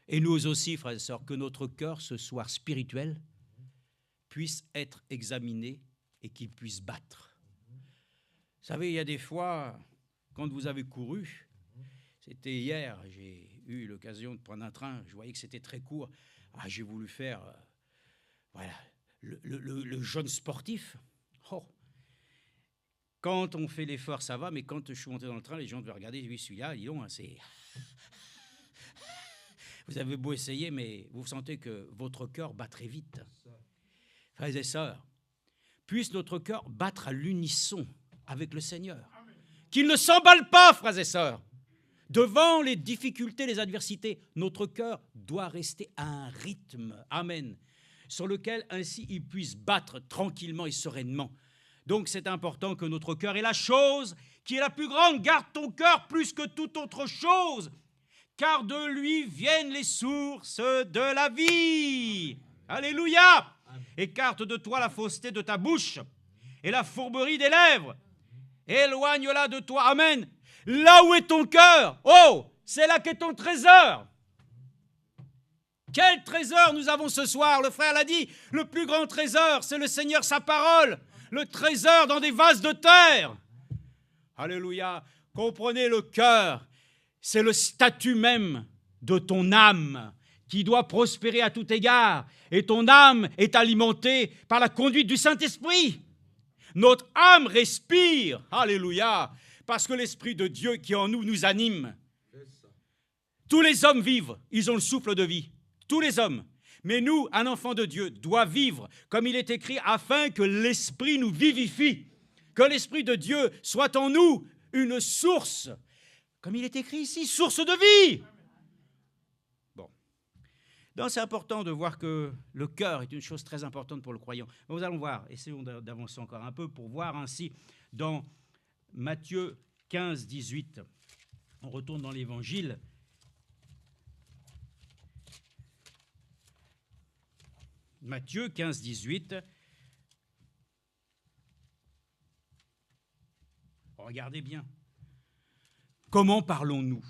Et nous aussi, frères et sœurs, que notre cœur, ce soir spirituel, puisse être examiné et qu'il puisse battre. Vous savez, il y a des fois, quand vous avez couru, c'était hier, j'ai eu l'occasion de prendre un train, je voyais que c'était très court. Ah, j'ai voulu faire voilà, le jeune sportif. Oh. Quand on fait l'effort, ça va, mais quand je suis monté dans le train, les gens devaient regarder, j'ai vu celui-là, dis donc, c'est... Vous avez beau essayer, mais vous sentez que votre cœur bat très vite. Frères et sœurs, puisse notre cœur battre à l'unisson avec le Seigneur. Qu'il ne s'emballe pas, frères et sœurs. Devant les difficultés, les adversités, notre cœur doit rester à un rythme, amen, sur lequel ainsi il puisse battre tranquillement et sereinement. Donc c'est important que notre cœur est la chose qui est la plus grande. Garde ton cœur plus que toute autre chose, car de lui viennent les sources de la vie. Alléluia. Écarte de toi la fausseté de ta bouche et la fourberie des lèvres. Éloigne-la de toi. Amen. Là où est ton cœur, oh, c'est là qu'est ton trésor. Quel trésor nous avons ce soir? Le frère l'a dit, le plus grand trésor, c'est le Seigneur, sa parole. Le trésor dans des vases de terre. Alléluia. Comprenez, le cœur, c'est le statut même de ton âme qui doit prospérer à tout égard. Et ton âme est alimentée par la conduite du Saint-Esprit. Notre âme respire. Alléluia. Parce que l'Esprit de Dieu qui est en nous nous anime. Tous les hommes vivent, ils ont le souffle de vie. Tous les hommes. Mais nous, un enfant de Dieu doit vivre, comme il est écrit, afin que l'Esprit nous vivifie. Que l'Esprit de Dieu soit en nous une source, comme il est écrit ici, source de vie. Bon. Donc c'est important de voir que le cœur est une chose très importante pour le croyant. Nous allons voir, essayons d'avancer encore un peu pour voir ainsi dans Matthieu 15, 18. On retourne dans l'Évangile. Matthieu 15, 18. Regardez bien. Comment parlons-nous?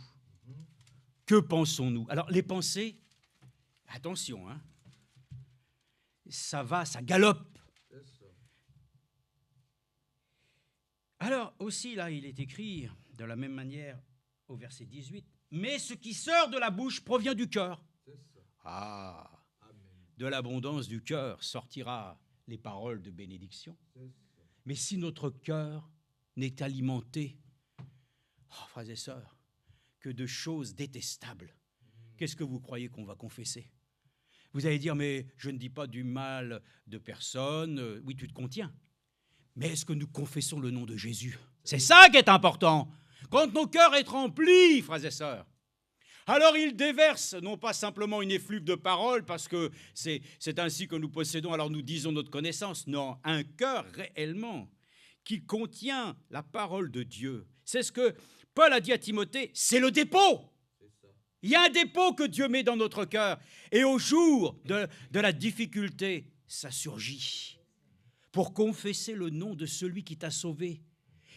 Que pensons-nous? Alors, les pensées, attention, hein, ça va, ça galope. Alors, aussi, là, il est écrit de la même manière au verset 18, « Mais ce qui sort de la bouche provient du cœur. » Ah, de l'abondance du cœur sortira les paroles de bénédiction. Mais si notre cœur n'est alimenté, oh, frères et sœurs, que de choses détestables, qu'est-ce que vous croyez qu'on va confesser? Vous allez dire, mais je ne dis pas du mal de personne. Oui, tu te contiens. Mais est-ce que nous confessons le nom de Jésus? C'est ça qui est important. Quand nos cœurs sont remplis, frères et sœurs, alors il déverse, non pas simplement une effluve de paroles, parce que c'est ainsi que nous possédons, alors nous disons notre connaissance. Non, un cœur réellement qui contient la parole de Dieu. C'est ce que Paul a dit à Timothée, c'est le dépôt. Il y a un dépôt que Dieu met dans notre cœur. Et au jour de la difficulté, ça surgit pour confesser le nom de celui qui t'a sauvé,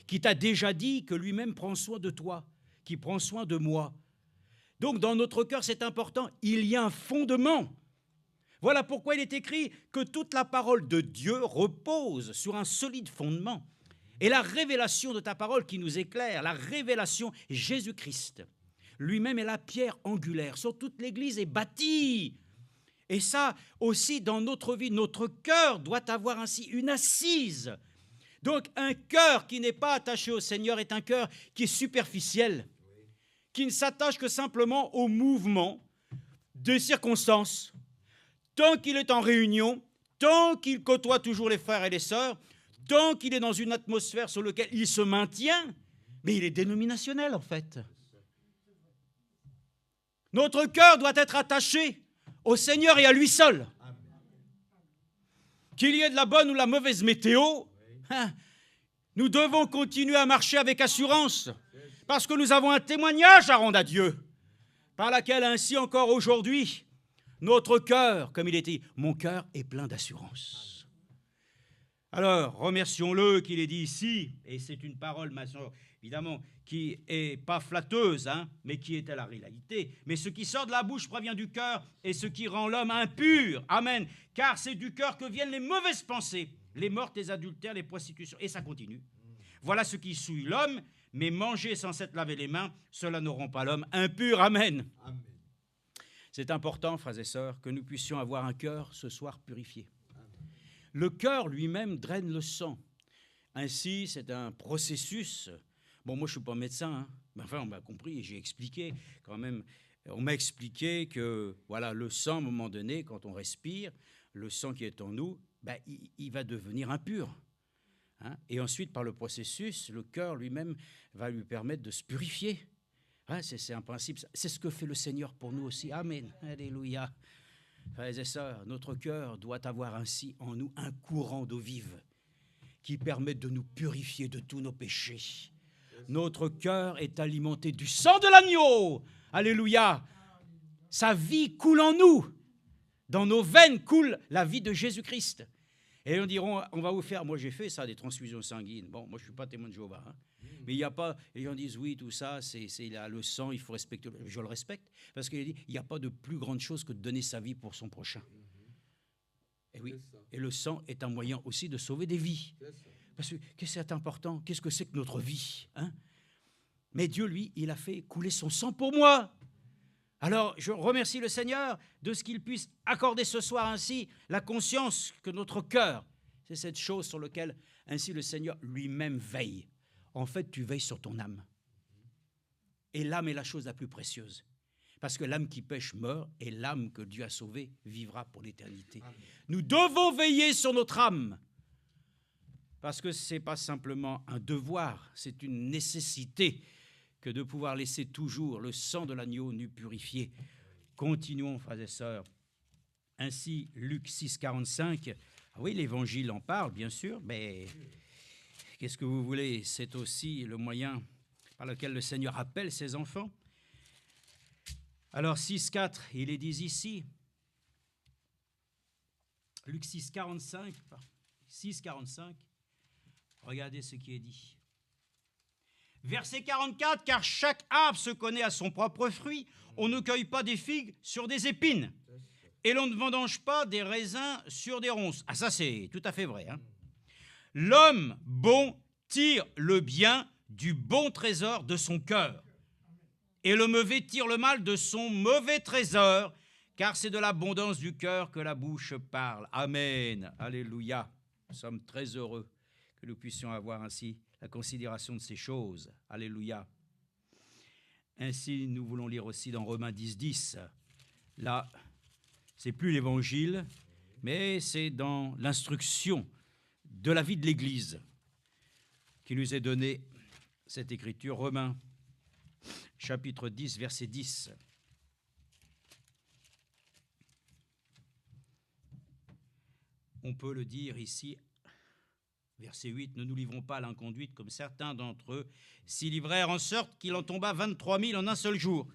qui t'a déjà dit que lui-même prend soin de toi, qui prend soin de moi. Donc dans notre cœur, c'est important, il y a un fondement. Voilà pourquoi il est écrit que toute la parole de Dieu repose sur un solide fondement. Et la révélation de ta parole qui nous éclaire, la révélation Jésus-Christ, lui-même est la pierre angulaire sur toute l'Église est bâtie. Et ça aussi dans notre vie, notre cœur doit avoir ainsi une assise. Donc un cœur qui n'est pas attaché au Seigneur est un cœur qui est superficiel, qui ne s'attache que simplement au mouvement des circonstances. Tant qu'il est en réunion, tant qu'il côtoie toujours les frères et les sœurs, tant qu'il est dans une atmosphère sur laquelle il se maintient, mais il est dénominationnel en fait. Notre cœur doit être attaché au Seigneur et à lui seul. qu'il y ait de la bonne ou la mauvaise météo, hein, nous devons continuer à marcher avec assurance, parce que nous avons un témoignage à rendre à Dieu, par laquelle ainsi encore aujourd'hui, notre cœur, comme il est dit, mon cœur est plein d'assurance. Alors, remercions-le qu'il est dit ici, et c'est une parole, ma soeur, évidemment, qui n'est pas flatteuse, hein, mais qui est à la réalité. Mais ce qui sort de la bouche provient du cœur, et ce qui rend l'homme impur. Amen. Car c'est du cœur que viennent les mauvaises pensées, les meurtres, les adultères, les prostitutions, et ça continue. Voilà ce qui souille l'homme, mais manger sans s'être lavé les mains, cela ne rend pas l'homme impur. Amen. Amen. C'est important, frères et sœurs, que nous puissions avoir un cœur ce soir purifié. Amen. Le cœur lui-même draine le sang. Ainsi, c'est un processus. Bon, moi, je ne suis pas médecin, hein. Mais enfin, on m'a compris et j'ai expliqué quand même. On m'a expliqué que, voilà, le sang, à un moment donné, quand on respire, le sang qui est en nous, ben, il va devenir impur. Hein? Et ensuite, par le processus, le cœur lui-même va lui permettre de se purifier. Hein? C'est un principe. C'est ce que fait le Seigneur pour nous aussi. Amen. Alléluia. Frères et sœurs, notre cœur doit avoir ainsi en nous un courant d'eau vive qui permet de nous purifier de tous nos péchés. Notre cœur est alimenté du sang de l'agneau. Alléluia. Sa vie coule en nous. Dans nos veines coule la vie de Jésus-Christ. Et on diront, on va vous faire, moi j'ai fait ça, des transfusions sanguines. Bon, moi je ne suis pas témoin de Jéhovah. Hein. Mais il n'y a pas, les gens disent oui, tout ça, c'est le sang, il faut respecter. Je le respecte, parce qu'il dit, il n'y a pas de plus grande chose que de donner sa vie pour son prochain. Et oui, et le sang est un moyen aussi de sauver des vies. Parce que c'est important, qu'est-ce que c'est que notre vie, hein? Mais Dieu, lui, il a fait couler son sang pour moi. Alors, je remercie le Seigneur de ce qu'il puisse accorder ce soir ainsi la conscience que notre cœur, c'est cette chose sur laquelle ainsi le Seigneur lui-même veille. En fait, tu veilles sur ton âme. Et l'âme est la chose la plus précieuse. Parce que l'âme qui pêche meurt et l'âme que Dieu a sauvée vivra pour l'éternité. Amen. Nous devons veiller sur notre âme. Parce que ce n'est pas simplement un devoir, c'est une nécessité que de pouvoir laisser toujours le sang de l'agneau nu purifié. Continuons, frères et sœurs. Ainsi, Luc 6, 45, ah oui, l'Évangile en parle, bien sûr, mais qu'est-ce que vous voulez? C'est aussi le moyen par lequel le Seigneur appelle ses enfants. Alors, 6, 4, il est dit ici, Luc 6, 45, 6, 45, regardez ce qui est dit. Verset 44, car chaque arbre se connaît à son propre fruit. On ne cueille pas des figues sur des épines. Et l'on ne vendange pas des raisins sur des ronces. Ah, ça, c'est tout à fait vrai. Hein? L'homme bon tire le bien du bon trésor de son cœur. Et le mauvais tire le mal de son mauvais trésor, car c'est de l'abondance du cœur que la bouche parle. Amen. Alléluia. Nous sommes très heureux que nous puissions avoir ainsi la considération de ces choses. Alléluia. Ainsi, nous voulons lire aussi dans Romains 10, 10. Là, c'est plus l'Évangile, mais c'est dans l'instruction de la vie de l'Église qui nous est donnée cette écriture. Romains, chapitre 10, verset 10. On peut le dire ici, verset 8, « Ne nous livrons pas à l'inconduite comme certains d'entre eux s'y livrèrent en sorte qu'il en tomba 23 000 en un seul jour.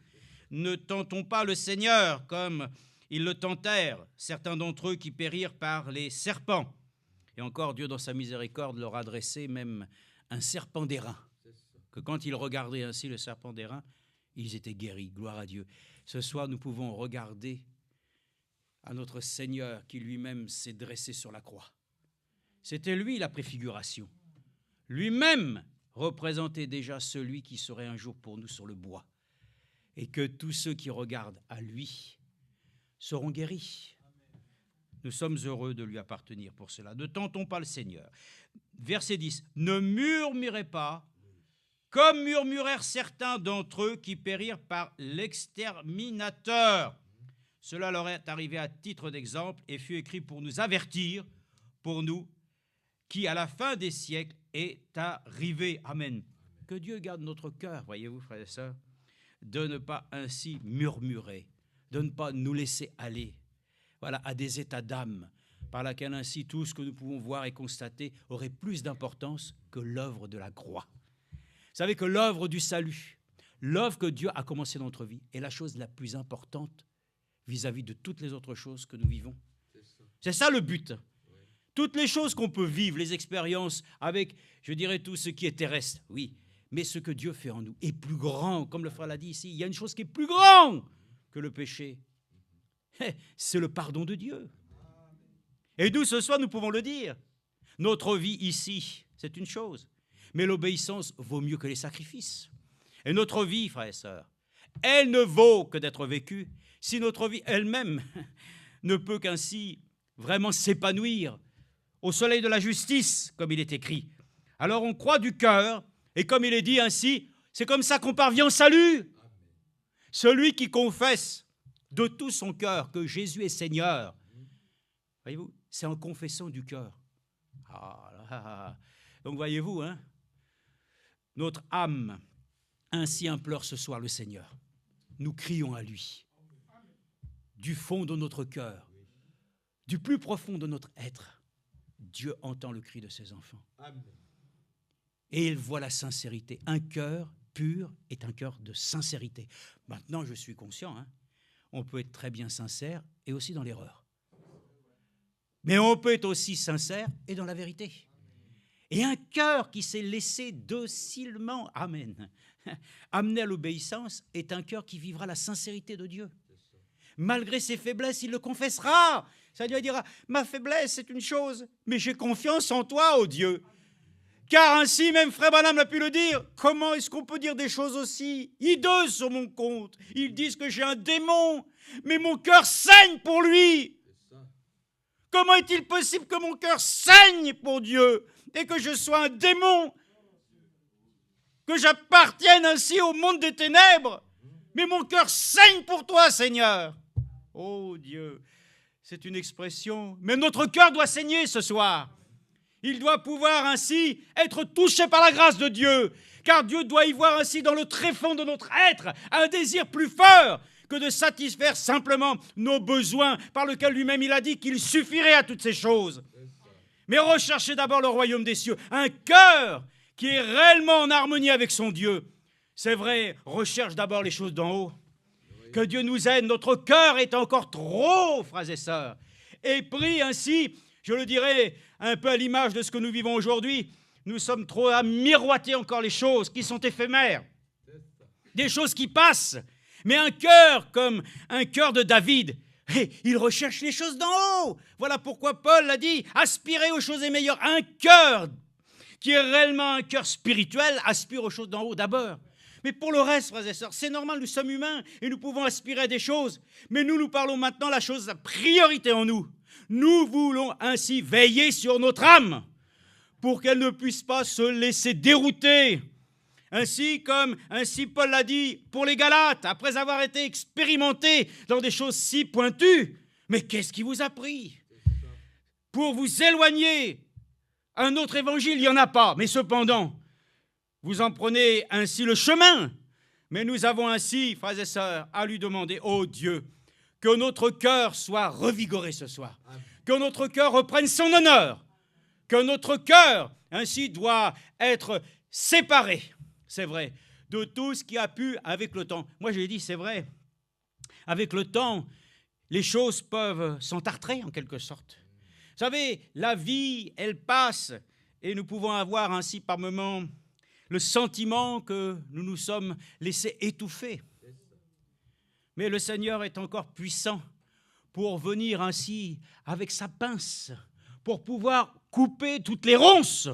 Ne tentons pas le Seigneur comme ils le tentèrent, certains d'entre eux qui périrent par les serpents. » Et encore, Dieu, dans sa miséricorde, leur a dressé même un serpent d'airain, que quand ils regardaient ainsi le serpent d'airain, ils étaient guéris. Gloire à Dieu. Ce soir, nous pouvons regarder à notre Seigneur qui lui-même s'est dressé sur la croix. C'était lui la préfiguration. Lui-même représentait déjà celui qui serait un jour pour nous sur le bois. Et que tous ceux qui regardent à lui seront guéris. Nous sommes heureux de lui appartenir pour cela. Ne tentons pas le Seigneur. Verset 10. Ne murmurez pas, comme murmurèrent certains d'entre eux qui périrent par l'exterminateur. Cela leur est arrivé à titre d'exemple et fut écrit pour nous avertir, pour nous, qui à la fin des siècles est arrivé. Amen. Que Dieu garde notre cœur, voyez-vous, frères et sœurs, de ne pas ainsi murmurer, de ne pas nous laisser aller, voilà, à des états d'âme, par laquelle ainsi tout ce que nous pouvons voir et constater aurait plus d'importance que l'œuvre de la croix. Vous savez que l'œuvre du salut, l'œuvre que Dieu a commencée dans notre vie, est la chose la plus importante vis-à-vis de toutes les autres choses que nous vivons. C'est ça le but. Toutes les choses qu'on peut vivre, les expériences avec, je dirais, tout ce qui est terrestre, oui, mais ce que Dieu fait en nous est plus grand, comme le frère l'a dit ici. Il y a une chose qui est plus grande que le péché. C'est le pardon de Dieu. Et nous, ce soir, nous pouvons le dire. Notre vie ici, c'est une chose, mais l'obéissance vaut mieux que les sacrifices. Et notre vie, frères et sœurs, elle ne vaut que d'être vécue si notre vie elle-même ne peut qu'ainsi vraiment s'épanouir au soleil de la justice, comme il est écrit. Alors on croit du cœur, et comme il est dit ainsi, c'est comme ça qu'on parvient au salut. Celui qui confesse de tout son cœur que Jésus est Seigneur, voyez-vous, c'est en confessant du cœur. Donc voyez-vous, hein, notre âme ainsi implore ce soir le Seigneur. Nous crions à lui, du fond de notre cœur, du plus profond de notre être. Dieu entend le cri de ses enfants. Amen. Et il voit la sincérité. Un cœur pur est un cœur de sincérité. Maintenant, je suis conscient, hein, on peut être très bien sincère et aussi dans l'erreur. Mais on peut être aussi sincère et dans la vérité. Et un cœur qui s'est laissé docilement, amen, amener à l'obéissance est un cœur qui vivra la sincérité de Dieu. Malgré ses faiblesses, il le confessera. C'est-à-dire, il dira, ma faiblesse, c'est une chose, mais j'ai confiance en toi, ô Dieu. Car ainsi, même Frère Branham l'a pu le dire, comment est-ce qu'on peut dire des choses aussi hideuses sur mon compte? Ils disent que j'ai un démon, mais mon cœur saigne pour lui. Comment est-il possible que mon cœur saigne pour Dieu et que je sois un démon, que j'appartienne ainsi au monde des ténèbres, mais mon cœur saigne pour toi, Seigneur. Oh Dieu, c'est une expression, mais notre cœur doit saigner ce soir. Il doit pouvoir ainsi être touché par la grâce de Dieu, car Dieu doit y voir ainsi dans le tréfonds de notre être un désir plus fort que de satisfaire simplement nos besoins, par lequel lui-même il a dit qu'il suffirait à toutes ces choses. Mais recherchez d'abord le royaume des cieux, un cœur qui est réellement en harmonie avec son Dieu. C'est vrai, recherche d'abord les choses d'en haut. Que Dieu nous aide, notre cœur est encore trop, frères et sœurs, et pris ainsi, je le dirais, un peu à l'image de ce que nous vivons aujourd'hui, nous sommes trop à miroiter encore les choses qui sont éphémères, des choses qui passent, mais un cœur comme un cœur de David, il recherche les choses d'en haut. Voilà pourquoi Paul l'a dit, aspirez aux choses les meilleures. Un cœur qui est réellement un cœur spirituel aspire aux choses d'en haut d'abord. Mais pour le reste, frères et sœurs, c'est normal, nous sommes humains et nous pouvons aspirer à des choses. Mais nous parlons maintenant la chose, la priorité en nous. Nous voulons ainsi veiller sur notre âme pour qu'elle ne puisse pas se laisser dérouter. Ainsi Paul l'a dit pour les Galates, après avoir été expérimenté dans des choses si pointues. Mais qu'est-ce qui vous a pris pour vous éloigner? Un autre évangile, il n'y en a pas, mais cependant, vous en prenez ainsi le chemin. Mais nous avons ainsi, frères et sœurs, à lui demander, ô Dieu, que notre cœur soit revigoré ce soir, que notre cœur reprenne son honneur, que notre cœur ainsi doit être séparé, c'est vrai, de tout ce qui a pu avec le temps. Moi, j'ai dit, c'est vrai, avec le temps, les choses peuvent s'entartrer en quelque sorte. Vous savez, la vie, elle passe, et nous pouvons avoir ainsi par moments le sentiment que nous nous sommes laissés étouffer. Mais le Seigneur est encore puissant pour venir ainsi avec sa pince, pour pouvoir couper toutes les ronces.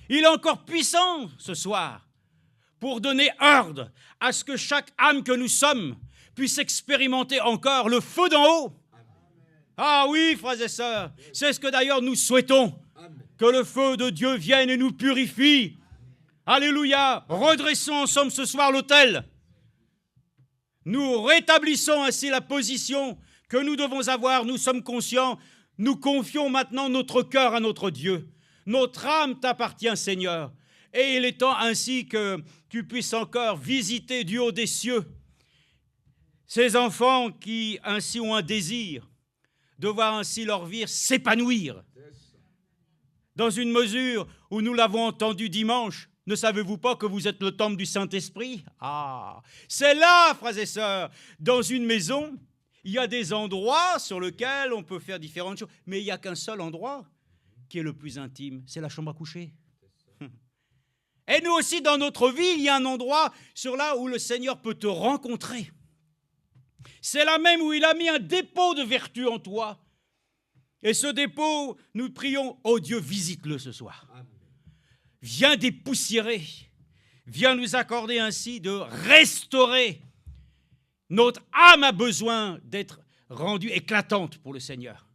Il est encore puissant ce soir pour donner ordre à ce que chaque âme que nous sommes puisse expérimenter encore le feu d'en haut. Ah oui, frères et sœurs, c'est ce que d'ailleurs nous souhaitons, que le feu de Dieu vienne et nous purifie. Alléluia, redressons ensemble ce soir l'autel. Nous rétablissons ainsi la position que nous devons avoir, nous sommes conscients, nous confions maintenant notre cœur à notre Dieu. Notre âme t'appartient, Seigneur, et il est temps ainsi que tu puisses encore visiter du haut des cieux ces enfants qui ainsi ont un désir de voir ainsi leur vie s'épanouir. Dans une mesure où nous l'avons entendu dimanche, ne savez-vous pas que vous êtes le temple du Saint-Esprit? Ah, c'est là, frères et sœurs, dans une maison, il y a des endroits sur lesquels on peut faire différentes choses, mais il n'y a qu'un seul endroit qui est le plus intime, c'est la chambre à coucher. Et nous aussi, dans notre vie, il y a un endroit sur là où le Seigneur peut te rencontrer. C'est là même où il a mis un dépôt de vertu en toi. Et ce dépôt, nous prions, oh Dieu, visite-le ce soir. Amen. Viens dépoussiérer, viens nous accorder ainsi de restaurer. Notre âme a besoin d'être rendue éclatante pour le Seigneur.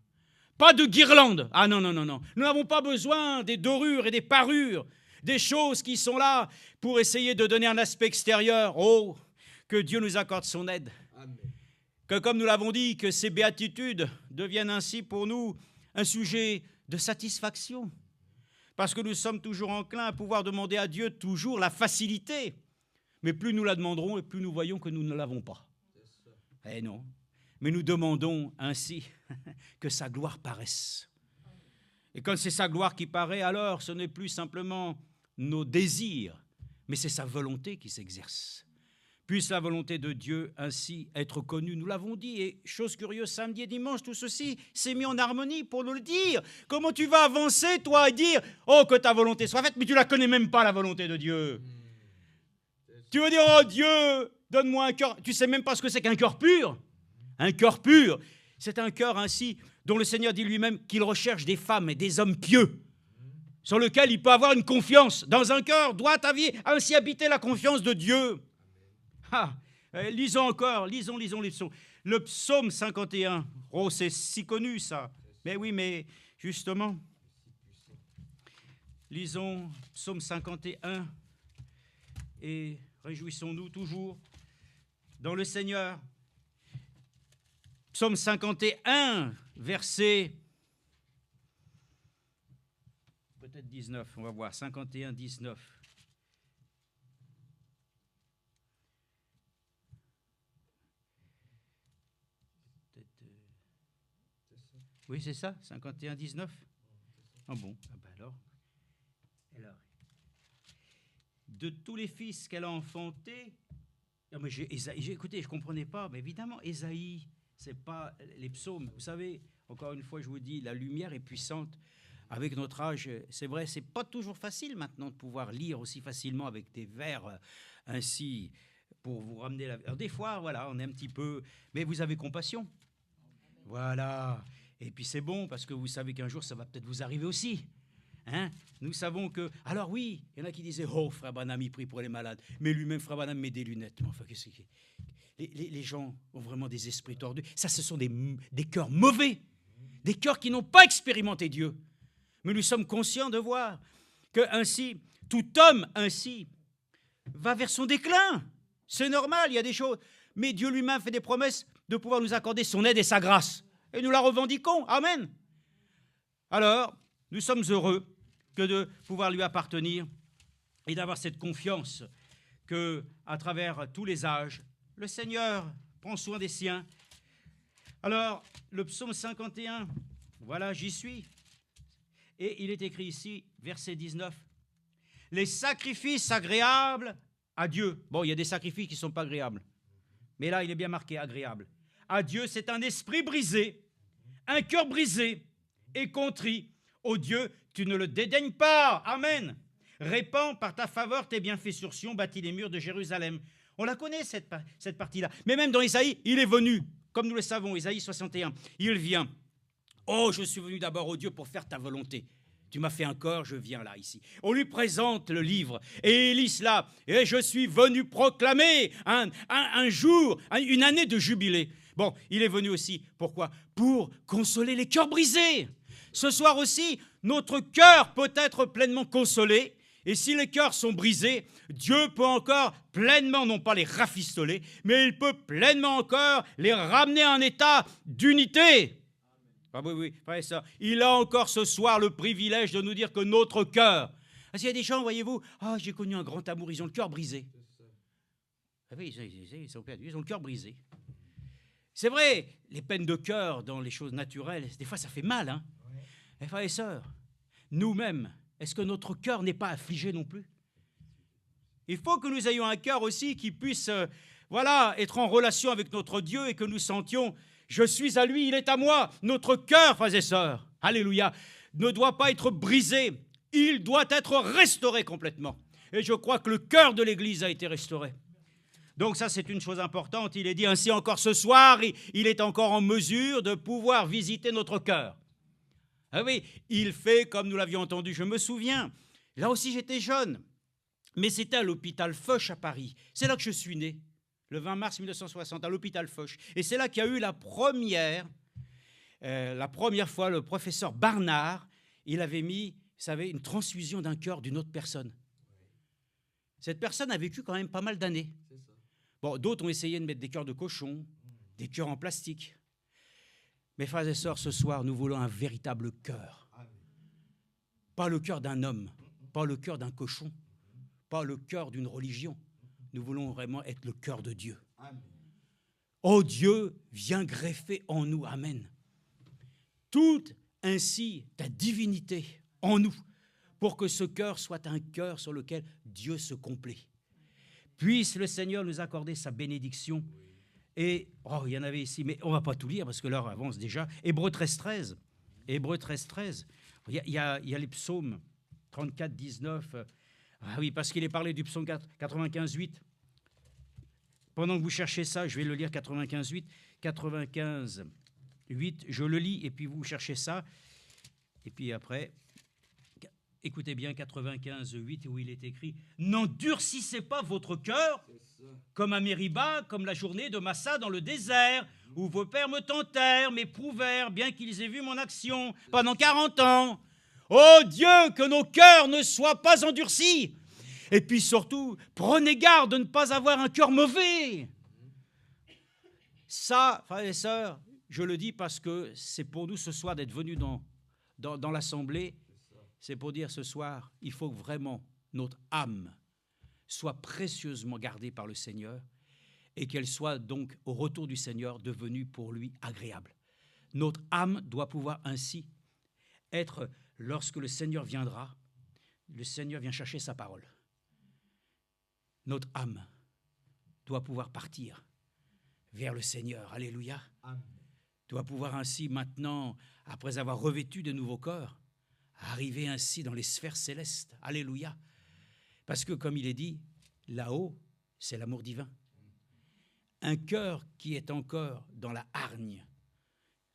Pas de guirlandes. Ah non, non, non, non. Nous n'avons pas besoin des dorures et des parures, des choses qui sont là pour essayer de donner un aspect extérieur. Oh, que Dieu nous accorde son aide. Amen. Que comme nous l'avons dit, que ces béatitudes deviennent ainsi pour nous un sujet de satisfaction. Parce que nous sommes toujours enclins à pouvoir demander à Dieu toujours la facilité. Mais plus nous la demanderons et plus nous voyons que nous ne l'avons pas. Eh non. Mais nous demandons ainsi que sa gloire paraisse. Et quand c'est sa gloire qui paraît, alors ce n'est plus simplement nos désirs, mais c'est sa volonté qui s'exerce. Puisse la volonté de Dieu ainsi être connue. Nous l'avons dit, et chose curieuse, samedi et dimanche, tout ceci s'est mis en harmonie pour nous le dire. Comment tu vas avancer, toi, et dire « Oh, que ta volonté soit faite », mais tu ne la connais même pas, la volonté de Dieu. Tu veux dire « Oh Dieu, donne-moi un cœur ». Tu ne sais même pas ce que c'est qu'un cœur pur. Un cœur pur, c'est un cœur ainsi dont le Seigneur dit lui-même qu'il recherche des femmes et des hommes pieux, sur lesquels il peut avoir une confiance. Dans un cœur doit ainsi habiter la confiance de Dieu. Ah, lisons encore, lisons les psaumes. Le psaume 51, oh c'est si connu ça. Mais oui, mais justement, lisons psaume 51 et réjouissons-nous toujours dans le Seigneur. Psaume 51, verset peut-être 19, on va voir, 51, 19. Oui, c'est ça, 51, 19. Ah bon, ah ben alors. De tous les fils qu'elle a enfantés, écoutez, je ne comprenais pas, mais évidemment, Ésaïe, ce n'est pas les psaumes. Vous savez, encore une fois, je vous dis, la lumière est puissante. Avec notre âge, c'est vrai, ce n'est pas toujours facile maintenant de pouvoir lire aussi facilement avec des vers ainsi pour vous ramener la... Alors des fois, voilà, on est un petit peu... Mais vous avez compassion. Voilà. Et puis c'est bon, parce que vous savez qu'un jour, ça va peut-être vous arriver aussi. Hein? Nous savons que... Alors oui, il y en a qui disaient « Oh, Frère Branham, il prie pour les malades. » Mais lui-même, Frère Branham, met des lunettes. Mais enfin, qu'est-ce que c'est? Les gens ont vraiment des esprits tordus. Ça, ce sont des cœurs mauvais, des cœurs qui n'ont pas expérimenté Dieu. Mais nous sommes conscients de voir que ainsi, tout homme ainsi va vers son déclin. C'est normal, il y a des choses. Mais Dieu lui-même fait des promesses de pouvoir nous accorder son aide et sa grâce. Et nous la revendiquons. Amen. Alors, nous sommes heureux que de pouvoir lui appartenir et d'avoir cette confiance que, à travers tous les âges, le Seigneur prend soin des siens. Alors, le psaume 51, voilà, j'y suis. Et il est écrit ici, verset 19, « Les sacrifices agréables à Dieu. » Bon, il y a des sacrifices qui ne sont pas agréables. Mais là, il est bien marqué, agréable. À Dieu, c'est un esprit brisé, un cœur brisé et contrit. Ô Dieu, tu ne le dédaignes pas. Amen. Répands par ta faveur tes bienfaits sur Sion, bâtis les murs de Jérusalem. On la connaît, cette partie-là. Mais même dans Isaïe, il est venu, comme nous le savons, Isaïe 61. Il vient. Oh, je suis venu d'abord, ô Dieu, pour faire ta volonté. Tu m'as fait un corps, je viens là, ici. On lui présente le livre, et il lit cela. Et je suis venu proclamer un jour, une année de jubilé. Bon, il est venu aussi, pourquoi? Pour consoler les cœurs brisés. Ce soir aussi, notre cœur peut être pleinement consolé. Et si les cœurs sont brisés, Dieu peut encore pleinement, non pas les rafistoler, mais il peut pleinement encore les ramener à un état d'unité. Ah oui, frère, ça. Il a encore ce soir le privilège de nous dire que notre cœur... Parce qu'il y a des gens, voyez-vous, j'ai connu un grand amour, ils ont le cœur brisé. Ah oui, ils sont perdus, ils ont le cœur brisé. C'est vrai, les peines de cœur dans les choses naturelles, des fois ça fait mal. Hein. Ouais. Frères et sœurs, nous-mêmes, est-ce que notre cœur n'est pas affligé non plus? Il faut que nous ayons un cœur aussi qui puisse être en relation avec notre Dieu et que nous sentions, je suis à lui, il est à moi. Notre cœur, frères et sœurs, alléluia, ne doit pas être brisé, il doit être restauré complètement. Et je crois que le cœur de l'Église a été restauré. Donc ça, c'est une chose importante. Il est dit ainsi encore ce soir, il est encore en mesure de pouvoir visiter notre cœur. Ah oui, il fait comme nous l'avions entendu. Je me souviens, là aussi j'étais jeune, mais c'était à l'hôpital Foch à Paris. C'est là que je suis né, le 20 mars 1960, à l'hôpital Foch. Et c'est là qu'il y a eu la première fois, le professeur Barnard, il avait mis, vous savez, une transfusion d'un cœur d'une autre personne. Cette personne a vécu quand même pas mal d'années. Bon, d'autres ont essayé de mettre des cœurs de cochon, des cœurs en plastique. Mes frères et sœurs, ce soir, nous voulons un véritable cœur. Pas le cœur d'un homme, pas le cœur d'un cochon, pas le cœur d'une religion. Nous voulons vraiment être le cœur de Dieu. Oh Dieu, viens greffer en nous. Amen. Toute ainsi ta divinité en nous, pour que ce cœur soit un cœur sur lequel Dieu se complaît. Puisse le Seigneur nous accorder sa bénédiction. Et, il y en avait ici, mais on ne va pas tout lire parce que l'heure avance déjà. Hébreux 13, 13. Hébreux 13, 13. Il y a les psaumes 34, 19. Ah oui, parce qu'il est parlé du psaume 95, 8. Pendant que vous cherchez ça, je vais le lire 95, 8. 95, 8, je le lis et puis vous cherchez ça. Et puis après, écoutez bien 95, 8 où il est écrit « N'endurcissez pas votre cœur comme à Mériba, comme la journée de Massa dans le désert, où vos pères me tentèrent, m'éprouvèrent, bien qu'ils aient vu mon action pendant 40 ans. Oh Dieu, que nos cœurs ne soient pas endurcis. Et puis surtout, prenez garde de ne pas avoir un cœur mauvais. » Ça, frères et sœurs, je le dis parce que c'est pour nous ce soir d'être venus dans l'assemblée. C'est pour dire ce soir, il faut que vraiment notre âme soit précieusement gardée par le Seigneur et qu'elle soit donc au retour du Seigneur devenue pour lui agréable. Notre âme doit pouvoir ainsi être, lorsque le Seigneur viendra, le Seigneur vient chercher sa parole. Notre âme doit pouvoir partir vers le Seigneur. Alléluia. Amen. Doit pouvoir ainsi maintenant, après avoir revêtu de nouveaux corps, arriver ainsi dans les sphères célestes. Alléluia. Parce que, comme il est dit, là-haut, c'est l'amour divin. Un cœur qui est encore dans la hargne,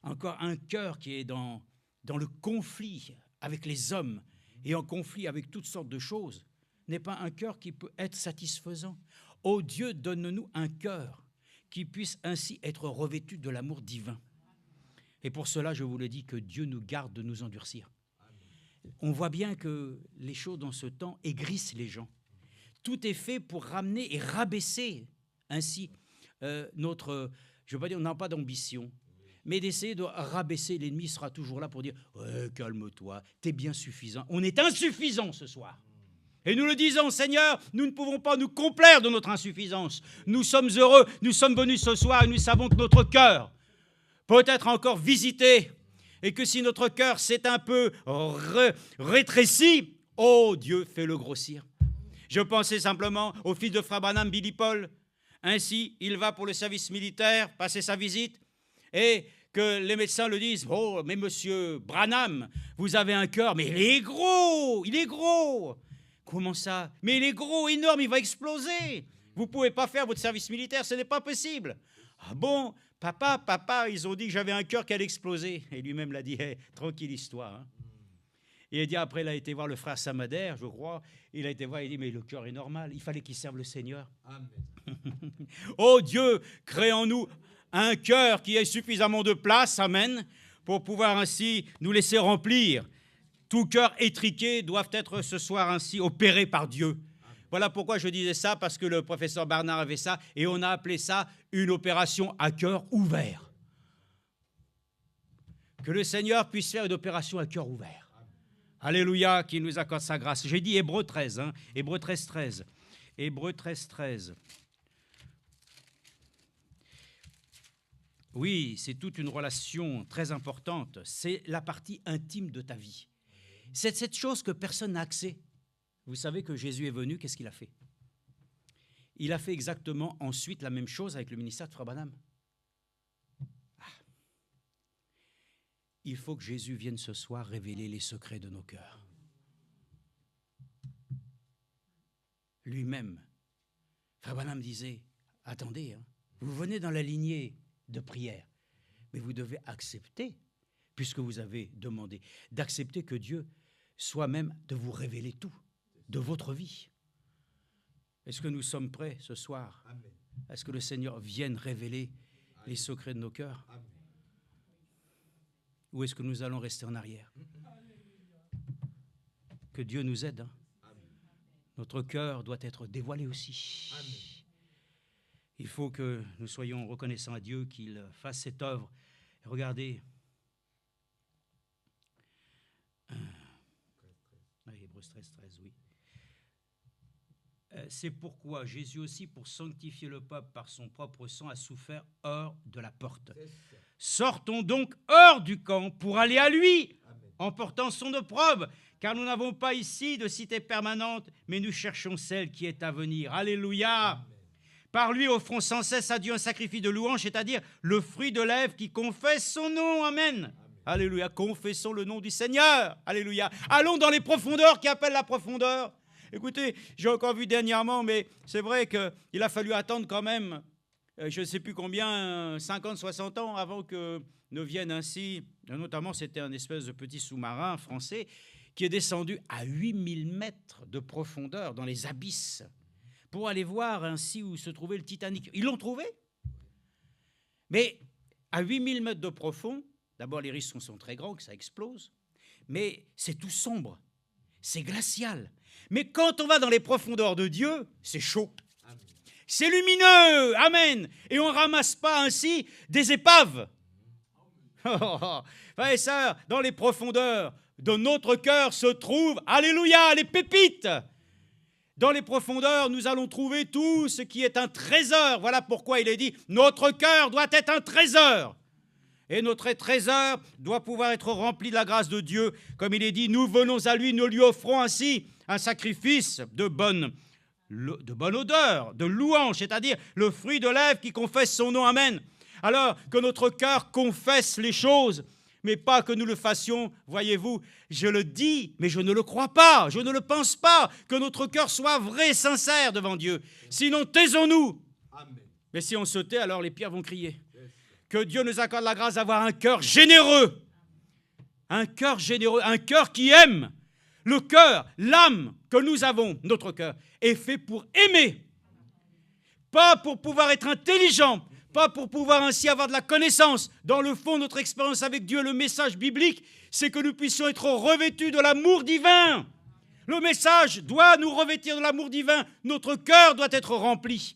encore un cœur qui est dans le conflit avec les hommes et en conflit avec toutes sortes de choses, n'est pas un cœur qui peut être satisfaisant. Oh Dieu, donne-nous un cœur qui puisse ainsi être revêtu de l'amour divin. Et pour cela, je vous le dis, que Dieu nous garde de nous endurcir. On voit bien que les choses dans ce temps aigrissent les gens. Tout est fait pour ramener et rabaisser ainsi notre... Je ne veux pas dire, on n'a pas d'ambition, mais d'essayer de rabaisser. L'ennemi sera toujours là pour dire ouais, « calme-toi, t'es bien suffisant ». On est insuffisant ce soir. Et nous le disons, Seigneur, nous ne pouvons pas nous complaire de notre insuffisance. Nous sommes heureux, nous sommes venus ce soir et nous savons que notre cœur peut être encore visité. Et que si notre cœur s'est un peu rétréci, oh Dieu, fais-le grossir. Je pensais simplement au fils de Frère Branham, Billy Paul. Ainsi, il va pour le service militaire, passer sa visite, et que les médecins le disent, oh, mais monsieur Branham, vous avez un cœur, mais il est gros. Comment ça? Mais il est gros, énorme, il va exploser. Vous ne pouvez pas faire votre service militaire, ce n'est pas possible. Ah bon? Papa, ils ont dit que j'avais un cœur qui allait exploser. Et lui-même l'a dit, hey, tranquille histoire. Hein. Et il dit, après, il a été voir le frère Samader, je crois. Il a été voir, il dit, mais le cœur est normal. Il fallait qu'il serve le Seigneur. Amen. Oh Dieu, crée en nous un cœur qui ait suffisamment de place, amen, pour pouvoir ainsi nous laisser remplir. Tout cœur étriqué doit être ce soir ainsi opéré par Dieu. Voilà pourquoi je disais ça, parce que le professeur Barnard avait ça, et on a appelé ça une opération à cœur ouvert. Que le Seigneur puisse faire une opération à cœur ouvert. Alléluia, qu'il nous accorde sa grâce. J'ai dit Hébreux 13, hein, Hébreux 13, 13. Hébreux 13, 13. Oui, c'est toute une relation très importante. C'est la partie intime de ta vie. C'est cette chose que personne n'a accès. Vous savez que Jésus est venu, qu'est-ce qu'il a fait? Il a fait exactement ensuite la même chose avec le ministère de Frère Branham. Il faut que Jésus vienne ce soir révéler les secrets de nos cœurs. Lui-même, Frère Branham disait, attendez, vous venez dans la lignée de prière, mais vous devez accepter, puisque vous avez demandé, d'accepter que Dieu soit même de vous révéler tout, de votre vie. Est-ce que nous sommes prêts ce soir? Amen. Est-ce que le Seigneur vienne révéler les secrets de nos cœurs? Amen. Ou est-ce que nous allons rester en arrière? Que Dieu nous aide. Notre cœur doit être dévoilé aussi. Amen. Il faut que nous soyons reconnaissants à Dieu qu'il fasse cette œuvre. Regardez, Hébreux 13, oui. C'est pourquoi Jésus aussi, pour sanctifier le peuple par son propre sang, a souffert hors de la porte. Sortons donc hors du camp pour aller à lui, en portant son opprobre, car nous n'avons pas ici de cité permanente, mais nous cherchons celle qui est à venir. Alléluia. Amen. Par lui, offrons sans cesse à Dieu un sacrifice de louange, c'est-à-dire le fruit de lèvres qui confesse son nom. Amen. Amen. Alléluia. Confessons le nom du Seigneur. Alléluia. Allons dans les profondeurs qui appellent la profondeur. Écoutez, j'ai encore vu dernièrement, mais c'est vrai qu'il a fallu attendre quand même, je ne sais plus combien, 50, 60 ans avant que ne vienne ainsi, notamment c'était un espèce de petit sous-marin français qui est descendu à 8000 mètres de profondeur dans les abysses pour aller voir ainsi où se trouvait le Titanic. Ils l'ont trouvé. Mais à 8000 mètres de profond, d'abord les risques sont très grands, que ça explose, mais c'est tout sombre, c'est glacial. Mais quand on va dans les profondeurs de Dieu, c'est chaud. Amen. C'est lumineux. Amen. Et on ne ramasse pas ainsi des épaves. Frères et sœurs, dans les profondeurs de notre cœur se trouvent, alléluia, les pépites. Dans les profondeurs, nous allons trouver tout ce qui est un trésor. Voilà pourquoi il est dit, notre cœur doit être un trésor. Et notre trésor doit pouvoir être rempli de la grâce de Dieu. Comme il est dit, nous venons à lui, nous lui offrons ainsi un sacrifice de bonne odeur, de louange, c'est-à-dire le fruit de lèvres qui confesse son nom. Amen. Alors que notre cœur confesse les choses, mais pas que nous le fassions, voyez-vous, je le dis, mais je ne le crois pas, je ne le pense pas, que notre cœur soit vrai, sincère devant Dieu. Sinon, taisons-nous. Amen. Mais si on se tait, alors les pierres vont crier. Que Dieu nous accorde la grâce d'avoir un cœur généreux, un cœur qui aime. Le cœur, l'âme que nous avons, notre cœur, est fait pour aimer, pas pour pouvoir être intelligent, pas pour pouvoir ainsi avoir de la connaissance. Dans le fond, notre expérience avec Dieu, le message biblique, c'est que nous puissions être revêtus de l'amour divin. Le message doit nous revêtir de l'amour divin. Notre cœur doit être rempli.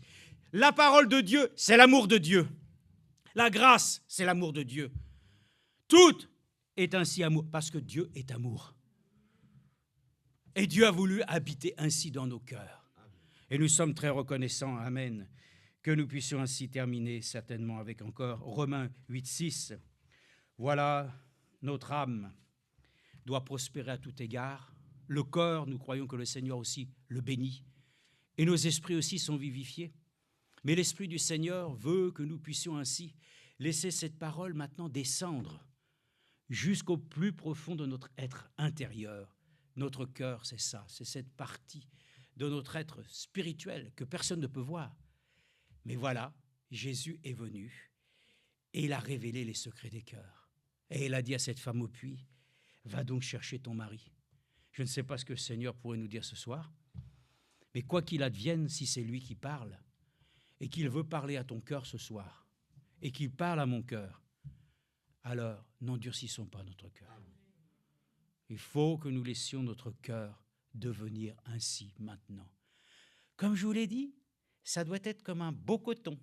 La parole de Dieu, c'est l'amour de Dieu. La grâce, c'est l'amour de Dieu. Tout est ainsi amour, parce que Dieu est amour. Et Dieu a voulu habiter ainsi dans nos cœurs. Et nous sommes très reconnaissants, amen, que nous puissions ainsi terminer certainement avec encore Romains 8, 6. Voilà, notre âme doit prospérer à tout égard. Le corps, nous croyons que le Seigneur aussi le bénit. Et nos esprits aussi sont vivifiés. Mais l'Esprit du Seigneur veut que nous puissions ainsi laisser cette parole maintenant descendre jusqu'au plus profond de notre être intérieur. Notre cœur, c'est ça, c'est cette partie de notre être spirituel que personne ne peut voir. Mais voilà, Jésus est venu et il a révélé les secrets des cœurs. Et il a dit à cette femme au puits, va donc chercher ton mari. Je ne sais pas ce que le Seigneur pourrait nous dire ce soir, mais quoi qu'il advienne, si c'est lui qui parle, et qu'il veut parler à ton cœur ce soir, et qu'il parle à mon cœur, alors n'endurcissons pas notre cœur. Il faut que nous laissions notre cœur devenir ainsi maintenant. Comme je vous l'ai dit, ça doit être comme un beau coton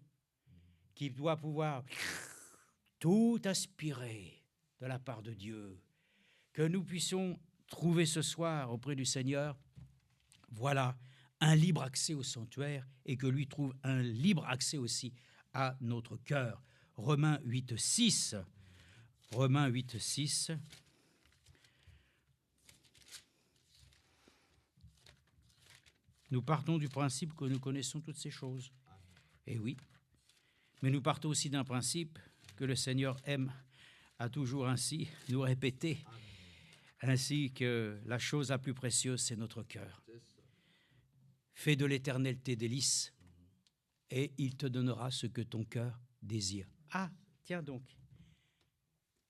qui doit pouvoir tout aspirer de la part de Dieu. Que nous puissions trouver ce soir auprès du Seigneur, voilà, un libre accès au sanctuaire et que lui trouve un libre accès aussi à notre cœur. Romains 8, 6. Romains 8, 6. Nous partons du principe que nous connaissons toutes ces choses. Et oui, mais nous partons aussi d'un principe que le Seigneur aime à toujours ainsi nous répéter, ainsi que la chose la plus précieuse, c'est notre cœur. Fais de l'Éternel tes délices, et il te donnera ce que ton cœur désire. Ah, tiens donc.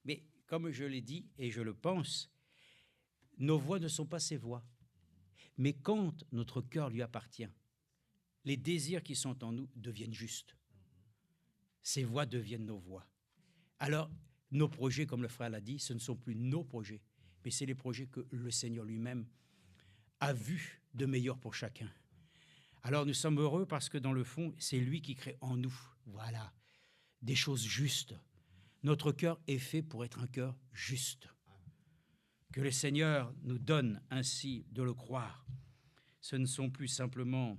Mais comme je l'ai dit, et je le pense, nos voix ne sont pas ses voix. Mais quand notre cœur lui appartient, les désirs qui sont en nous deviennent justes. Ces voix deviennent nos voix. Alors, nos projets, comme le frère l'a dit, ce ne sont plus nos projets, mais c'est les projets que le Seigneur lui-même a vus de meilleurs pour chacun. Alors, nous sommes heureux parce que dans le fond, c'est lui qui crée en nous, voilà, des choses justes. Notre cœur est fait pour être un cœur juste. Que le Seigneur nous donne ainsi de le croire. Ce ne sont plus simplement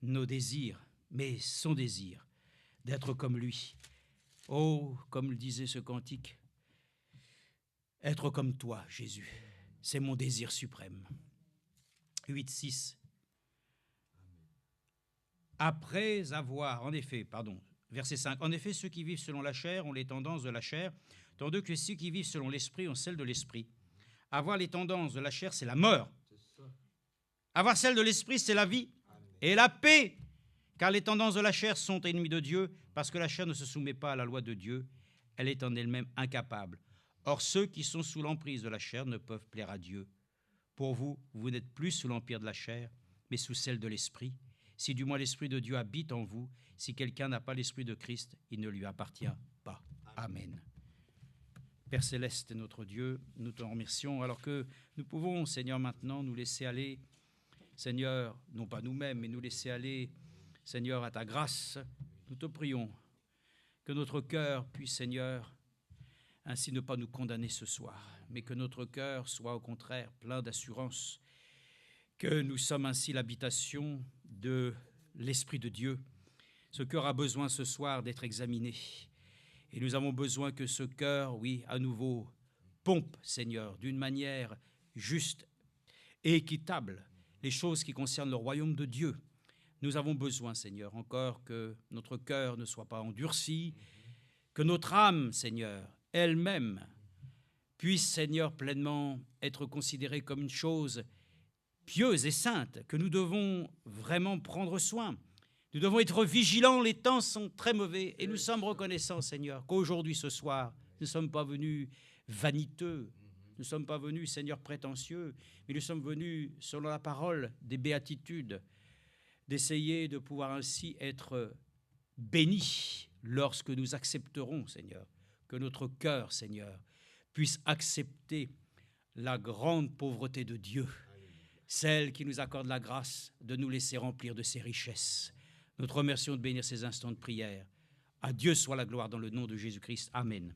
nos désirs, mais son désir d'être comme lui. Oh, comme le disait ce cantique, être comme toi, Jésus, c'est mon désir suprême. 8, 6. Après avoir, verset 5, en effet, ceux qui vivent selon la chair ont les tendances de la chair, tandis que ceux qui vivent selon l'esprit ont celles de l'esprit. Avoir les tendances de la chair, c'est la mort. Avoir celles de l'esprit, c'est la vie et la paix. Car les tendances de la chair sont ennemies de Dieu, parce que la chair ne se soumet pas à la loi de Dieu. Elle est en elle-même incapable. Or, ceux qui sont sous l'emprise de la chair ne peuvent plaire à Dieu. Pour vous, vous n'êtes plus sous l'empire de la chair, mais sous celle de l'esprit. Si du moins l'esprit de Dieu habite en vous, si quelqu'un n'a pas l'esprit de Christ, il ne lui appartient pas. Amen. Père Céleste, notre Dieu, nous te remercions alors que nous pouvons, Seigneur, maintenant nous laisser aller, Seigneur, non pas nous-mêmes, mais nous laisser aller, Seigneur, à ta grâce. Nous te prions que notre cœur puisse, Seigneur, ainsi ne pas nous condamner ce soir, mais que notre cœur soit au contraire plein d'assurance, que nous sommes ainsi l'habitation de l'Esprit de Dieu. Ce cœur a besoin ce soir d'être examiné. Et nous avons besoin que ce cœur, oui, à nouveau, pompe, Seigneur, d'une manière juste et équitable, les choses qui concernent le royaume de Dieu. Nous avons besoin, Seigneur, encore que notre cœur ne soit pas endurci, que notre âme, Seigneur, elle-même, puisse, Seigneur, pleinement être considérée comme une chose pieuse et sainte, que nous devons vraiment prendre soin. Nous devons être vigilants, les temps sont très mauvais et nous sommes reconnaissants, Seigneur, qu'aujourd'hui, ce soir, nous ne sommes pas venus vaniteux, nous ne sommes pas venus, Seigneur, prétentieux, mais nous sommes venus, selon la parole des béatitudes, d'essayer de pouvoir ainsi être bénis lorsque nous accepterons, Seigneur, que notre cœur, Seigneur, puisse accepter la grande pauvreté de Dieu, celle qui nous accorde la grâce de nous laisser remplir de ses richesses. Nous te remercions de bénir ces instants de prière. À Dieu soit la gloire dans le nom de Jésus-Christ. Amen.